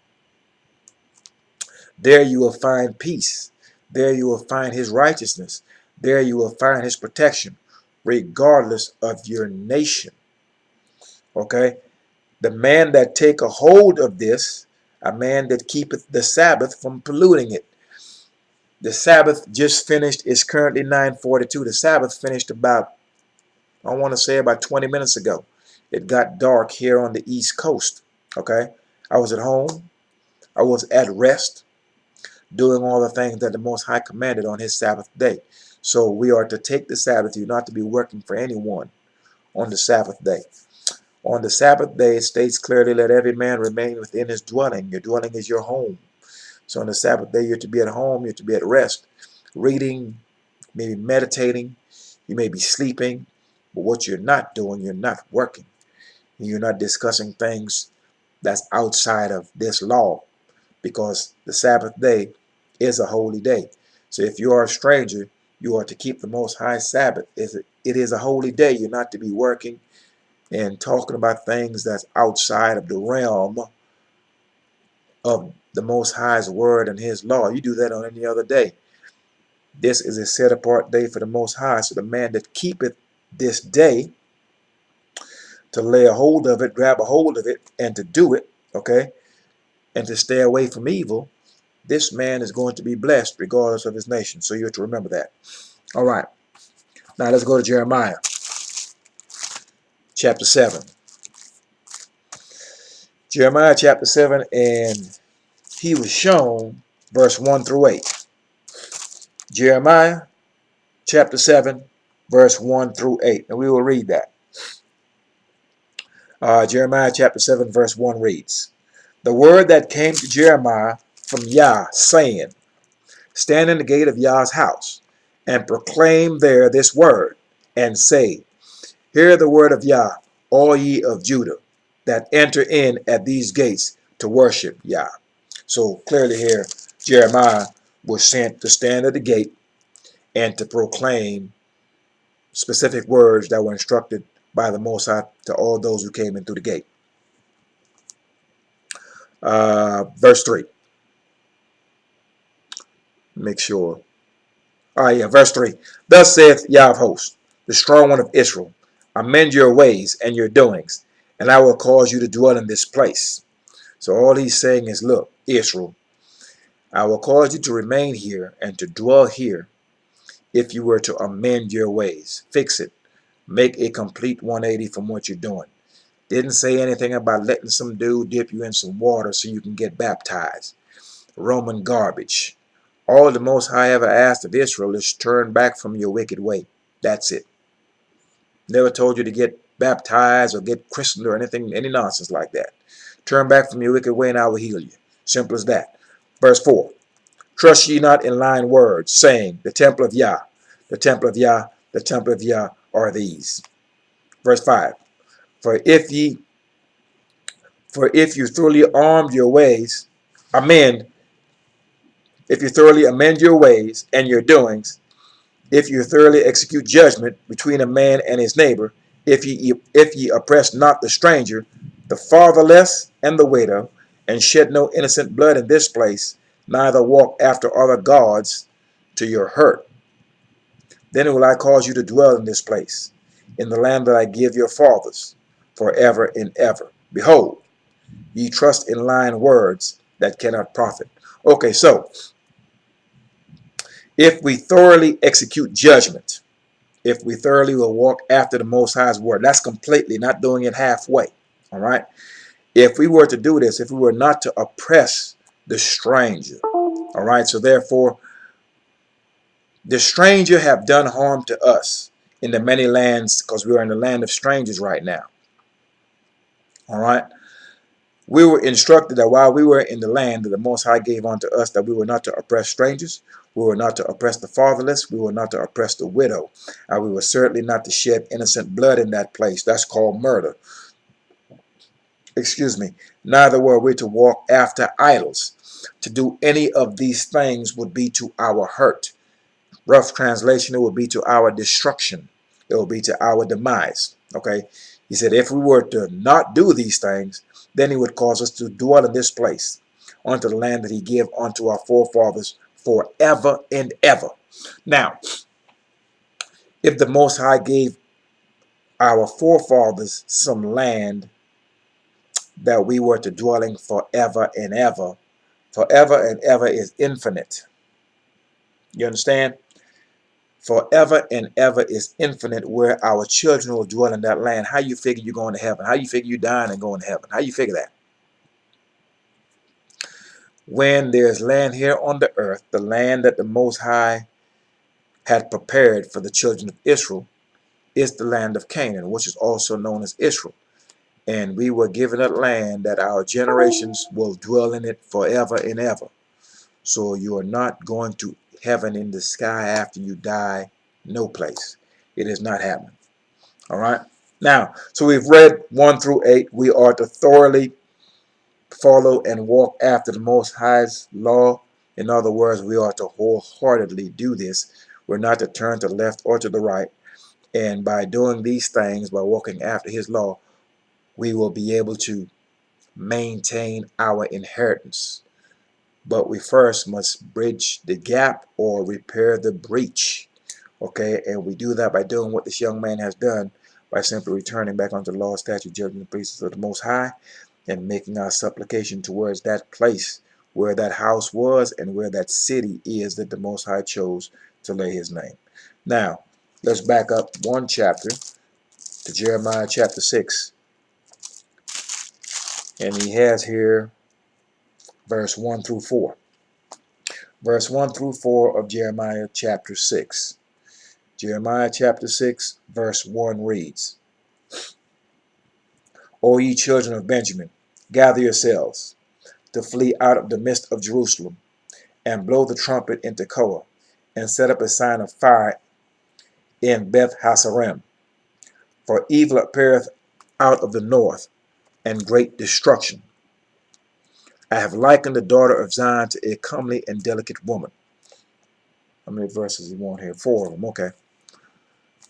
There you will find peace. There you will find his righteousness. There you will find his protection, regardless of your nation. Okay? The man that take a hold of this, a man that keepeth the Sabbath from polluting it. The Sabbath just finished. It's currently 9:42. The Sabbath finished about, I want to say about 20 minutes ago. It got dark here on the East Coast. Okay? I was at home. I was at rest, doing all the things that the Most High commanded on his Sabbath day. So we are to take the Sabbath. You're not to be working for anyone on the Sabbath day. On the Sabbath day, it states clearly, let every man remain within his dwelling. Your dwelling is your home. So on the Sabbath day, you're to be at home. You're to be at rest, reading, maybe meditating. You may be sleeping. But what you're not doing, you're not working. You're not discussing things that's outside of this law, because the Sabbath day is a holy day. So if you are a stranger, you are to keep the Most High Sabbath. It is a holy day. You're not to be working and talking about things that's outside of the realm of the Most High's word and his law. You do that on any other day. This is a set apart day for the Most High. So the man that keepeth this day, to lay a hold of it, grab a hold of it, and to do it, okay, and to stay away from evil, this man is going to be blessed regardless of his nation. So you have to remember that. All right. Now let's go to Jeremiah chapter 7. Jeremiah chapter 7, and he was shown verse 1 through 8. Jeremiah chapter 7, verse 1 through 8. And we will read that. Jeremiah chapter 7, verse 1 reads, the word that came to Jeremiah from Yah, saying, stand in the gate of Yah's house, and proclaim there this word, and say, hear the word of Yah, all ye of Judah, that enter in at these gates to worship Yah. So clearly here, Jeremiah was sent to stand at the gate and to proclaim specific words that were instructed by the Most High to all those who came in through the gate. Verse 3. Make sure. Verse 3. Thus saith Yah of hosts, the strong one of Israel, amend your ways and your doings, and I will cause you to dwell in this place. So all he's saying is, look, Israel, I will cause you to remain here and to dwell here if you were to amend your ways. Fix it. Make a complete 180 from what you're doing. Didn't say anything about letting some dude dip you in some water so you can get baptized. Roman garbage. All the Most High ever asked of Israel is turn back from your wicked way. That's it. Never told you to get baptized or get christened or anything, any nonsense like that. Turn back from your wicked way and I will heal you. Simple as that. Verse 4. Trust ye not in lying words, saying, the temple of Yah, the temple of Yah, the temple of Yah are these. Verse 5. For if ye For if you thoroughly armed your ways, amend, if you thoroughly amend your ways and your doings, if you thoroughly execute judgment between a man and his neighbor, if ye oppress not the stranger, the fatherless, and the widow, and shed no innocent blood in this place, neither walk after other gods to your hurt, then will I cause you to dwell in this place, in the land that I give your fathers, forever and ever. Behold, ye trust in lying words that cannot profit. Okay, so if we thoroughly execute judgment, if we thoroughly will walk after the Most High's word, that's completely, not doing it halfway. All right. If we were to do this, if we were not to oppress the stranger, all right. So therefore, the stranger have done harm to us in the many lands, because we are in the land of strangers right now. All right. We were instructed that while we were in the land that the Most High gave unto us, that we were not to oppress strangers, we were not to oppress the fatherless, we were not to oppress the widow, and we were certainly not to shed innocent blood in that place. That's called murder. Excuse me. Neither were we to walk after idols. To do any of these things would be to our hurt. Rough translation, it would be to our destruction. It will be to our demise. Okay. He said, if we were to not do these things, then he would cause us to dwell in this place, unto the land that he gave unto our forefathers forever and ever. Now, if the Most High gave our forefathers some land that we were to dwell in forever and ever is infinite. You understand? Forever and ever is infinite, where our children will dwell in that land. How you figure you're going to heaven? How you figure you dying and going to heaven? How you figure that? When there's land here on the earth, the land that the Most High had prepared for the children of Israel is the land of Canaan, which is also known as Israel. And we were given a land that our generations will dwell in it forever and ever. So you are not going to heaven in the sky after you die. No place. It is not happening. All right. Now, so we've read 1 through 8. We are to thoroughly follow and walk after the Most High's law. In other words, we are to wholeheartedly do this. We're not to turn to the left or to the right. And by doing these things, by walking after his law, we will be able to maintain our inheritance. But we first must bridge the gap or repair the breach. Okay, and we do that by doing what this young man has done, by simply returning back unto the law, statute, judgment, and precepts of the Most High, and making our supplication towards that place where that house was and where that city is that the Most High chose to lay his name. Now, let's back up one chapter to Jeremiah chapter 6. And he has here verse 1 through 4. Verse 1 through 4 of Jeremiah chapter 6. Jeremiah chapter 6, verse 1 reads, O ye children of Benjamin, gather yourselves to flee out of the midst of Jerusalem, and blow the trumpet in Tekoa, and set up a sign of fire in Beth Hasarim. For evil appeareth out of the north, and great destruction. I have likened the daughter of Zion to a comely and delicate woman. How many verses you want here? 4 of them. Okay.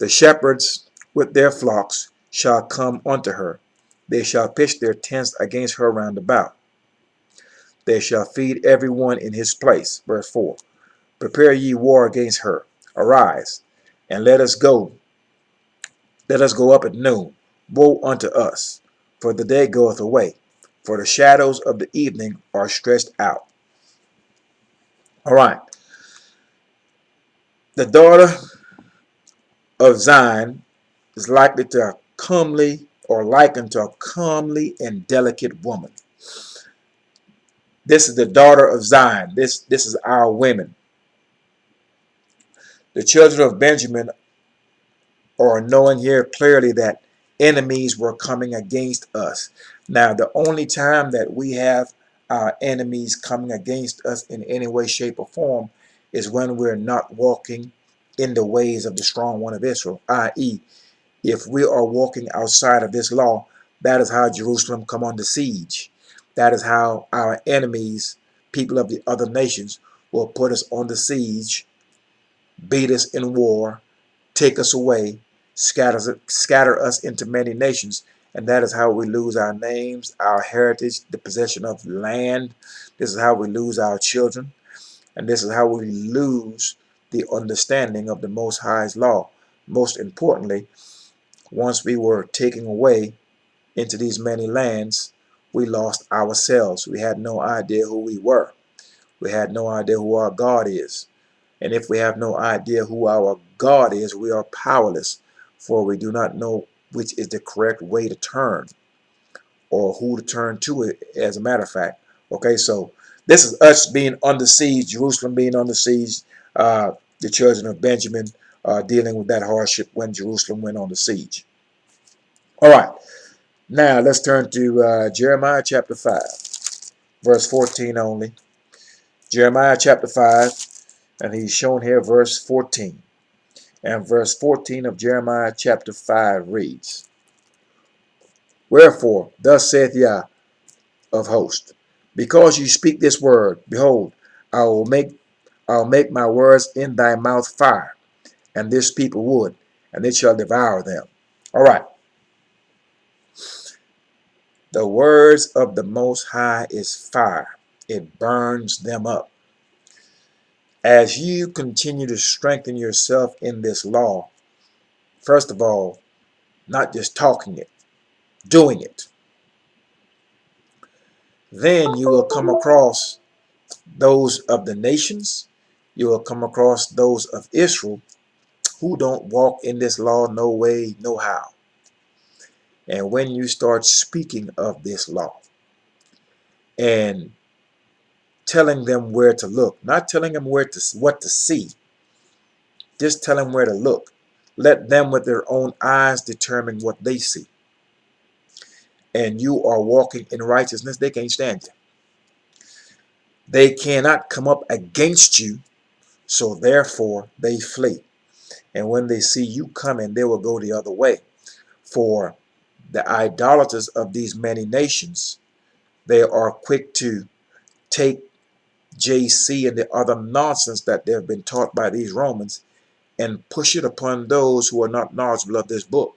The shepherds with their flocks shall come unto her. They shall pitch their tents against her round about. They shall feed every one in his place. Verse 4. Prepare ye war against her. Arise, and let us go. Let us go up at noon. Woe unto us, for the day goeth away, for the shadows of the evening are stretched out. All right. The daughter of Zion is likely to a comely, or likened to a comely and delicate woman. This is the daughter of Zion. This is our women. The children of Benjamin are knowing here clearly that enemies were coming against us. Now, the only time that we have our enemies coming against us in any way, shape, or form is when we're not walking in the ways of the strong one of Israel, i.e., if we are walking outside of this law, that is how Jerusalem come under siege. That is how our enemies, people of the other nations, will put us on the siege, beat us in war, take us away, scatter us into many nations. And that is how we lose our names, our heritage, the possession of land. This is how we lose our children. And this is how we lose the understanding of the Most High's law. Most importantly, once we were taken away into these many lands, we lost ourselves. We had no idea who we were. We had no idea who our God is. And if we have no idea who our God is, we are powerless, for we do not know which is the correct way to turn or who to turn to, as a matter of fact. Okay, so this is us being under siege, Jerusalem being under siege, the children of Benjamin dealing with that hardship when Jerusalem went on the siege. All right, now let's turn to Jeremiah chapter 5, verse 14 only. Jeremiah chapter 5, and he's shown here verse 14. And verse 14 of Jeremiah chapter 5 reads, Wherefore, thus saith Yah of hosts, because you speak this word, behold, I'll make my words in thy mouth fire, and this people wood, and it shall devour them. All right. The words of the Most High is fire. It burns them up. As you continue to strengthen yourself in this law, first of all, not just talking it, doing it, then you will come across those of the nations, you will come across those of Israel who don't walk in this law no way, no how. And when you start speaking of this law and telling them where to look, not telling them what to see, just tell them where to look. Let them with their own eyes determine what they see. And you are walking in righteousness, they can't stand you. They cannot come up against you, so therefore they flee. And when they see you coming, they will go the other way. For the idolaters of these many nations, they are quick to take JC and the other nonsense that they've been taught by these Romans and push it upon those who are not knowledgeable of this book.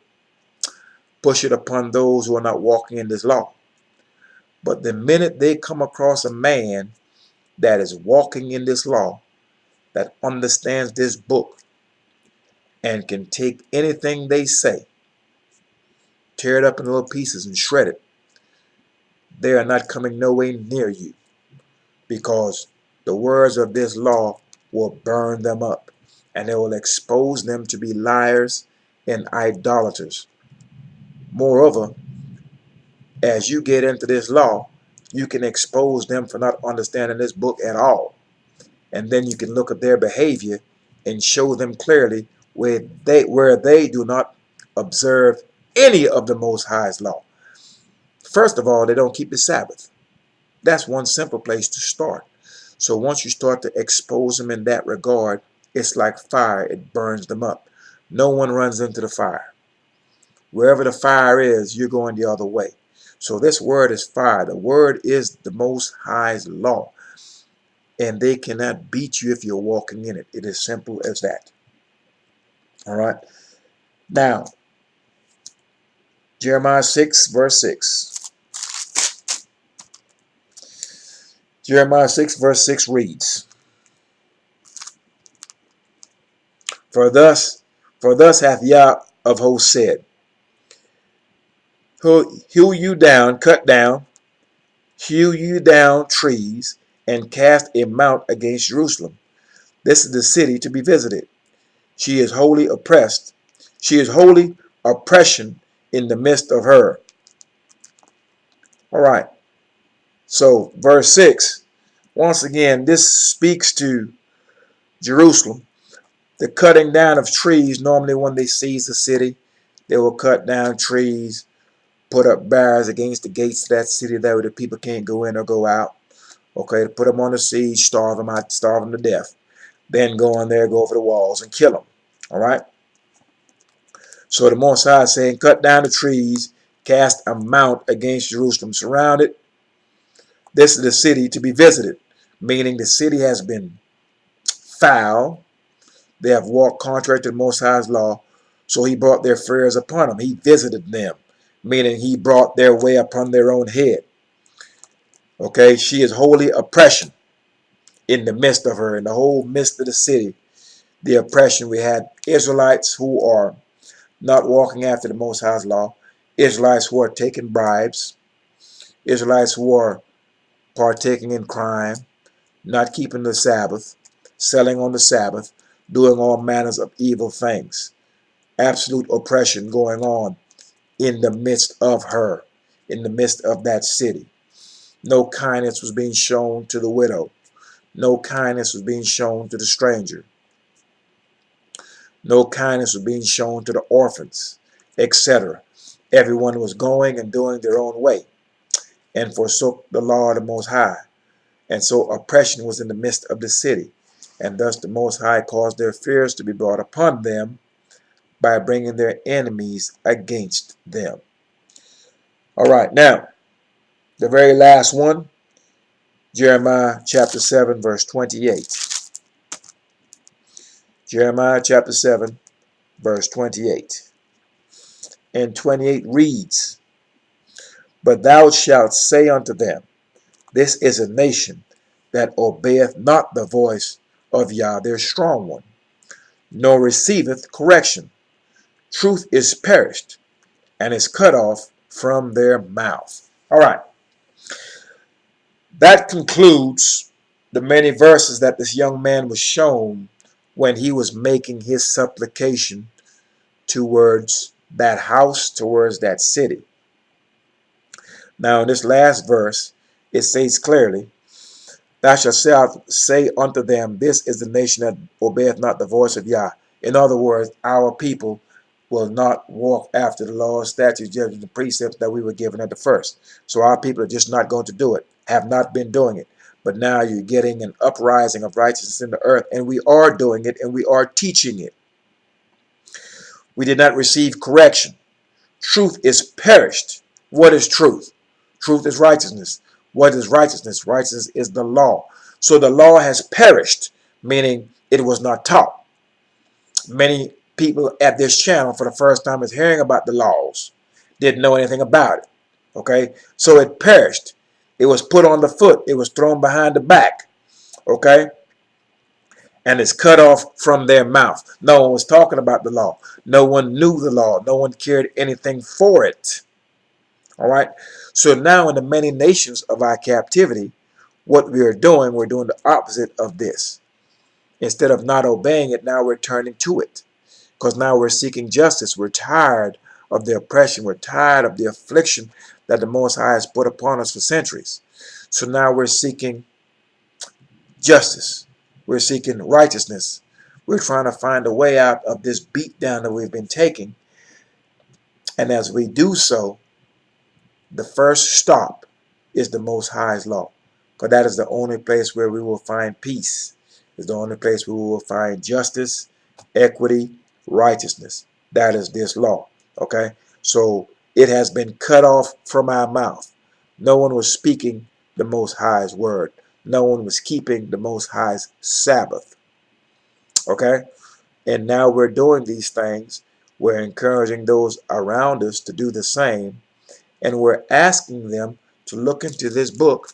Push it upon those who are not walking in this law. But the minute they come across a man that is walking in this law, that understands this book, and can take anything they say, tear it up in little pieces and shred it, they are not coming nowhere near you, because the words of this law will burn them up, and it will expose them to be liars and idolaters. Moreover, as you get into this law, you can expose them for not understanding this book at all. And then you can look at their behavior and show them clearly where they do not observe any of the Most High's law. First of all, they don't keep the Sabbath. That's one simple place to start. So once you start to expose them in that regard, it's like fire. It burns them up. No one runs into the fire. Wherever the fire is, you're going the other way. So this word is fire. The word is the Most High's law. And they cannot beat you if you're walking in it. It is simple as that. All right. Now, Jeremiah 6, verse 6. Jeremiah 6, verse 6 reads, For thus hath Yah of hosts said, hew you down, cut down, hew you down trees, and cast a mount against Jerusalem. This is the city to be visited. She is wholly oppressed. She is wholly oppression in the midst of her. All right. So verse 6, once again, this speaks to Jerusalem. The cutting down of trees, normally when they seize the city, they will cut down trees, put up barriers against the gates of that city, that way the people can't go in or go out. Okay, put them on the siege, starve them out, starve them to death. Then go in there, go over the walls and kill them. All right. So the Most High is saying, cut down the trees, cast a mount against Jerusalem, surround it. This is the city to be visited, meaning the city has been foul. They have walked contrary to the Most High's law, so he brought their fears upon them. He visited them, meaning he brought their way upon their own head. Okay, she is holy oppression in the midst of her, in the whole midst of the city. The oppression, we had Israelites who are not walking after the Most High's law, Israelites who are taking bribes, Israelites who are partaking in crime, not keeping the Sabbath, selling on the Sabbath, doing all manners of evil things. Absolute oppression going on in the midst of her, in the midst of that city. No kindness was being shown to the widow. No kindness was being shown to the stranger. No kindness was being shown to the orphans, etc. Everyone was going and doing their own way and forsook the law of the Most High. And so oppression was in the midst of the city. And thus the Most High caused their fears to be brought upon them by bringing their enemies against them. All right, now, the very last one, Jeremiah chapter 7, verse 28. Jeremiah chapter 7, verse 28. And 28 reads, but thou shalt say unto them, this is a nation that obeyeth not the voice of Yah their strong one, nor receiveth correction. Truth is perished, and is cut off from their mouth. All right. That concludes the many verses that this young man was shown when he was making his supplication towards that house, towards that city. Now, in this last verse, it says clearly, thou shalt say unto them, this is the nation that obeyeth not the voice of Yah. In other words, our people will not walk after the laws, statutes, judgments, and precepts that we were given at the first. So our people are just not going to do it, have not been doing it. But now you're getting an uprising of righteousness in the earth, and we are doing it, and we are teaching it. We did not receive correction. Truth is perished. What is truth? Truth is righteousness. What is righteousness? Righteousness is the law. So the law has perished, meaning it was not taught. Many people at this channel for the first time is hearing about the laws, didn't know anything about it. Okay, so it perished. It was put on the foot. It was thrown behind the back. Okay, and it's cut off from their mouth. No one was talking about the law. No one knew the law. No one cared anything for it. All right. So now in the many nations of our captivity, what we are doing, we're doing the opposite of this. Instead of not obeying it, now we're turning to it. Because now we're seeking justice. We're tired of the oppression. We're tired of the affliction that the Most High has put upon us for centuries. So now we're seeking justice. We're seeking righteousness. We're trying to find a way out of this beatdown that we've been taking. And as we do so, the first stop is the Most High's law. Because that is the only place where we will find peace. It's the only place where we will find justice, equity, righteousness. That is this law. Okay? So it has been cut off from our mouth. No one was speaking the Most High's word. No one was keeping the Most High's Sabbath. Okay? And now we're doing these things. We're encouraging those around us to do the same. And we're asking them to look into this book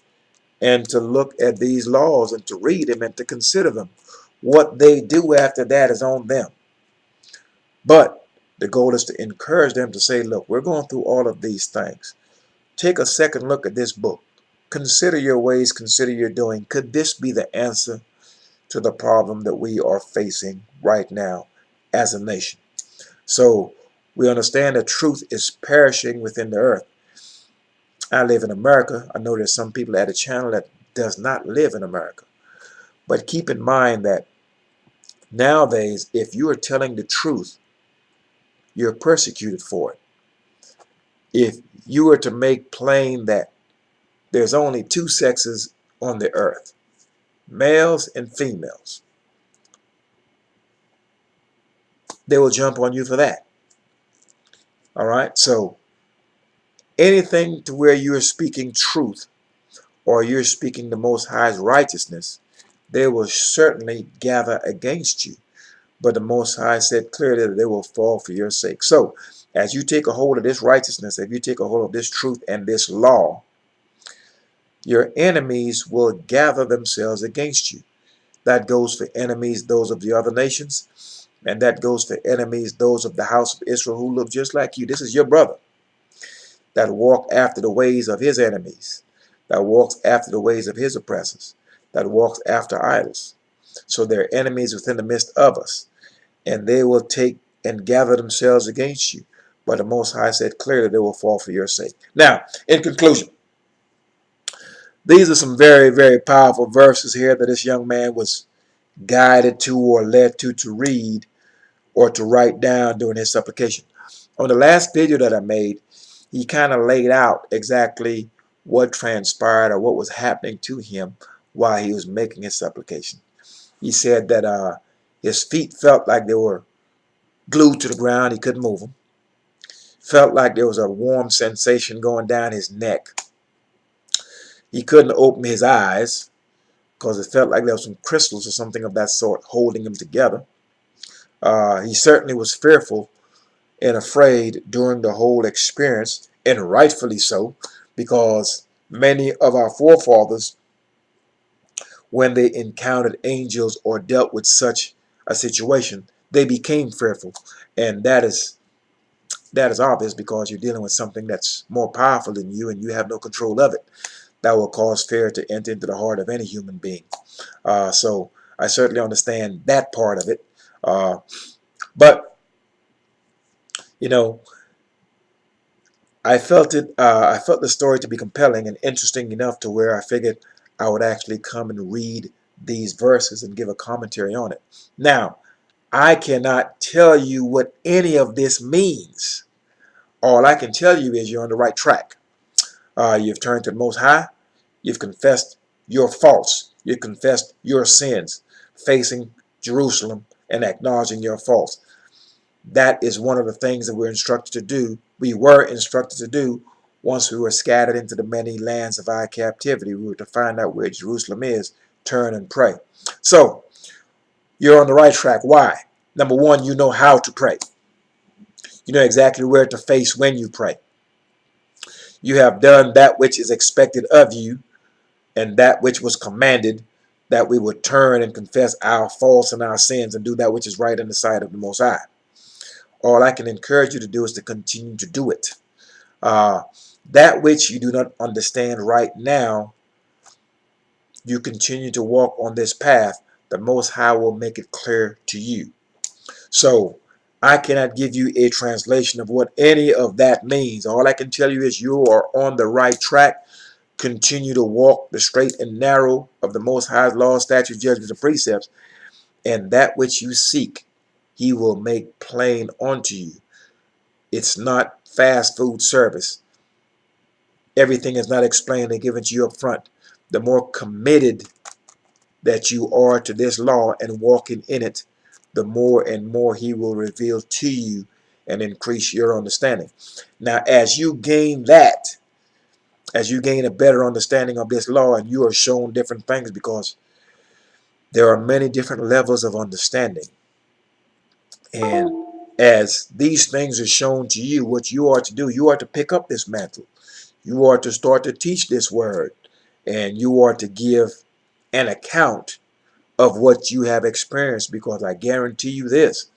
and to look at these laws and to read them and to consider them. What they do after that is on them. But the goal is to encourage them to say, look, we're going through all of these things. Take a second look at this book. Consider your ways, consider your doing. Could this be the answer to the problem that we are facing right now as a nation? So we understand that truth is perishing within the earth. I live in America. I know there's some people at a channel that does not live in America. But keep in mind that nowadays, if you are telling the truth, you're persecuted for it. If you were to make plain that there's only two sexes on the earth, males and females, they will jump on you for that. All right. So anything to where you're speaking truth or you're speaking the Most High's righteousness, they will certainly gather against you. But the Most High said clearly that they will fall for your sake. So as you take a hold of this righteousness, if you take a hold of this truth and this law, your enemies will gather themselves against you. That goes for enemies, those of the other nations, and that goes for enemies, those of the house of Israel who look just like you. This is your brother that walked after the ways of his enemies, that walks after the ways of his oppressors, that walks after idols. So they're enemies within the midst of us, and they will take and gather themselves against you. But the Most High said clearly they will fall for your sake. Now, in conclusion, these are some very, very powerful verses here that this young man was guided to or led to read or to write down during his supplication. On the last video that I made, he kind of laid out exactly what transpired or what was happening to him while he was making his supplication. He said that his feet felt like they were glued to the ground. He couldn't move them. Felt like there was a warm sensation going down his neck. He couldn't open his eyes because it felt like there was some crystals or something of that sort holding him together. He certainly was fearful and afraid during the whole experience, and rightfully so, because many of our forefathers, when they encountered angels or dealt with such a situation, they became fearful. And that is obvious because you're dealing with something that's more powerful than you and you have no control of it. That will cause fear to enter into the heart of any human being. So I certainly understand that part of it. But, you know, I felt it. I felt the story to be compelling and interesting enough to where I figured I would actually come and read these verses and give a commentary on it. Now, I cannot tell you what any of this means. All I can tell you is you're on the right track. You've turned to the Most High. You've confessed your faults. You've confessed your sins, facing Jerusalem and acknowledging your faults. That is one of the things that we're instructed to do. We were instructed to do once we were scattered into the many lands of our captivity. We were to find out where Jerusalem is, turn and pray. So you're on the right track. Why? Number one, you know how to pray. You know exactly where to face when you pray. You have done that which is expected of you and that which was commanded, that we would turn and confess our faults and our sins and do that which is right in the sight of the Most High. All I can encourage you to do is to continue to do it. That which you do not understand right now, you continue to walk on this path, the Most High will make it clear to you. So I cannot give you a translation of what any of that means. All I can tell you is you are on the right track. Continue to walk the straight and narrow of the Most High's law, statutes, judgments, and precepts, and that which you seek, He will make plain unto you. It's not fast food service. Everything is not explained and given to you up front. The more committed that you are to this law and walking in it, the more and more He will reveal to you and increase your understanding. Now, as you gain that, as you gain a better understanding of this law, and you are shown different things, because there are many different levels of understanding. And as these things are shown to you, what you are to do, you are to pick up this mantle. You are to start to teach this word, and you are to give an account of what you have experienced, because I guarantee you this,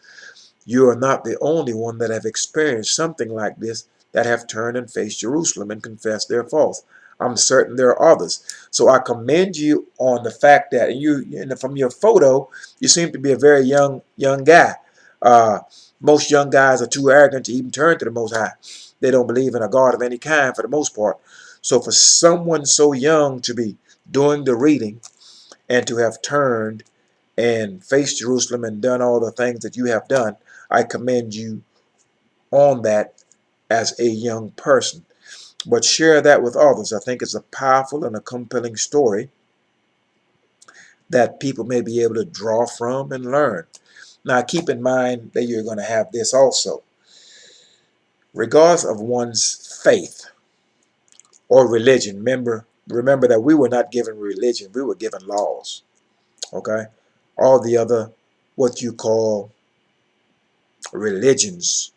you are not the only one that have experienced something like this, that have turned and faced Jerusalem and confessed their faults. I'm certain there are others. So I commend you on the fact that from your photo, you seem to be a very young guy. Uh, Most young guys are too arrogant to even turn to the Most High. They don't believe in a God of any kind for the most part. So for someone so young to be doing the reading and to have turned and faced Jerusalem and done all the things that you have done, I commend you on that as a young person. But share that with others. I think it's a powerful and a compelling story that people may be able to draw from and learn. Now keep in mind that you're going to have this also. Regardless of one's faith or religion, remember that we were not given religion, we were given laws. Okay? All the other, what you call religions,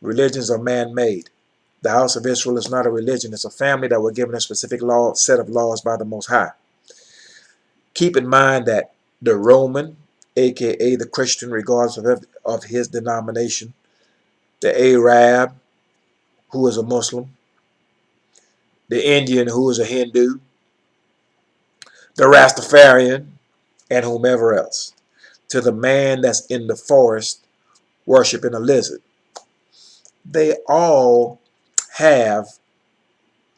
religions are man-made. The house of Israel is not a religion, it's a family that were given a specific set of laws by the Most High. Keep in mind that the Roman, aka the Christian, regardless of his denomination, the Arab, who is a Muslim, the Indian, who is a Hindu, the Rastafarian, and whomever else, to the man that's in the forest worshiping a lizard. They all have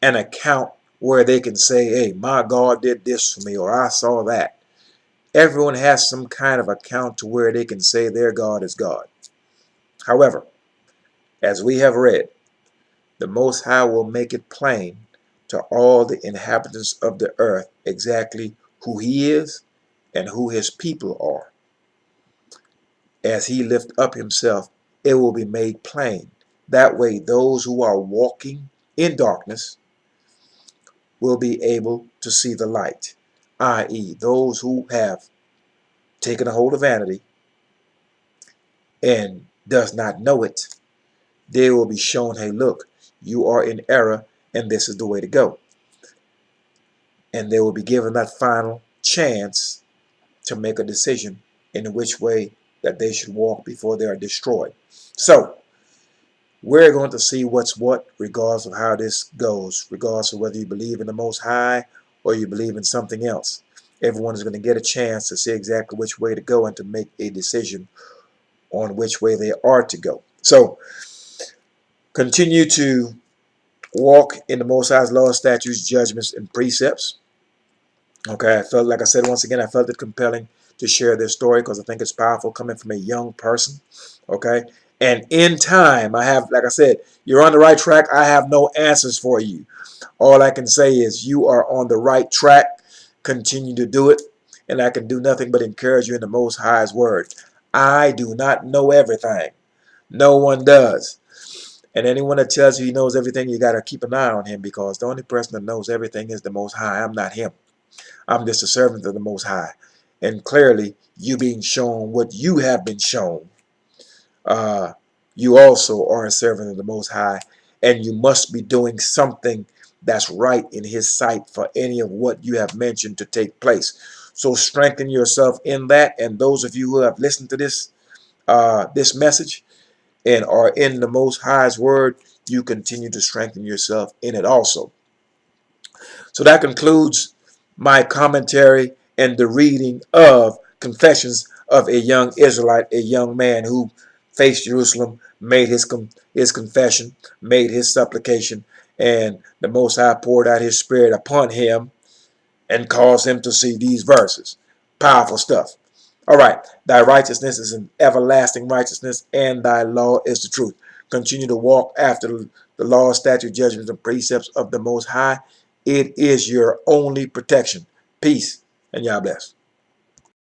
an account where they can say, hey, my God did this for me, or I saw that. Everyone has some kind of account to where they can say their God is God. However, as we have read, the Most High will make it plain to all the inhabitants of the earth exactly who He is and who His people are. As He lift up Himself, it will be made plain. That way, those who are walking in darkness will be able to see the light, i.e., those who have taken a hold of vanity and does not know it, they will be shown, hey, look, you are in error and this is the way to go. And they will be given that final chance to make a decision in which way that they should walk before they are destroyed. So, we're going to see what's what, regardless of how this goes, regardless of whether you believe in the Most High or you believe in something else. Everyone is going to get a chance to see exactly which way to go and to make a decision on which way they are to go. So, continue to walk in the Most High's laws, statutes, judgments, and precepts. Okay, I felt, like I said, once again, I felt it compelling to share this story because I think it's powerful coming from a young person. Okay, and in time, I have, like I said, you're on the right track. I have no answers for you. All I can say is you are on the right track. Continue to do it, and I can do nothing but encourage you in the Most High's word. I do not know everything. No one does. And anyone that tells you he knows everything, you got to keep an eye on him, because the only person that knows everything is the Most High. I'm not him. I'm just a servant of the Most High. And clearly, you being shown what you have been shown, you also are a servant of the Most High, and you must be doing something that's right in His sight for any of what you have mentioned to take place. So strengthen yourself in that, and those of you who have listened to this message and are in the Most High's word, you continue to strengthen yourself in it also. So that concludes my commentary and the reading of Confessions of a Young Israelite, a young man who faced Jerusalem, made his confession, made his supplication, and the Most High poured out His Spirit upon him and caused him to see these verses. Powerful stuff. All right. Thy righteousness is an everlasting righteousness, and thy law is the truth. Continue to walk after the law, statute, judgments, and precepts of the Most High. It is your only protection. Peace, and y'all bless.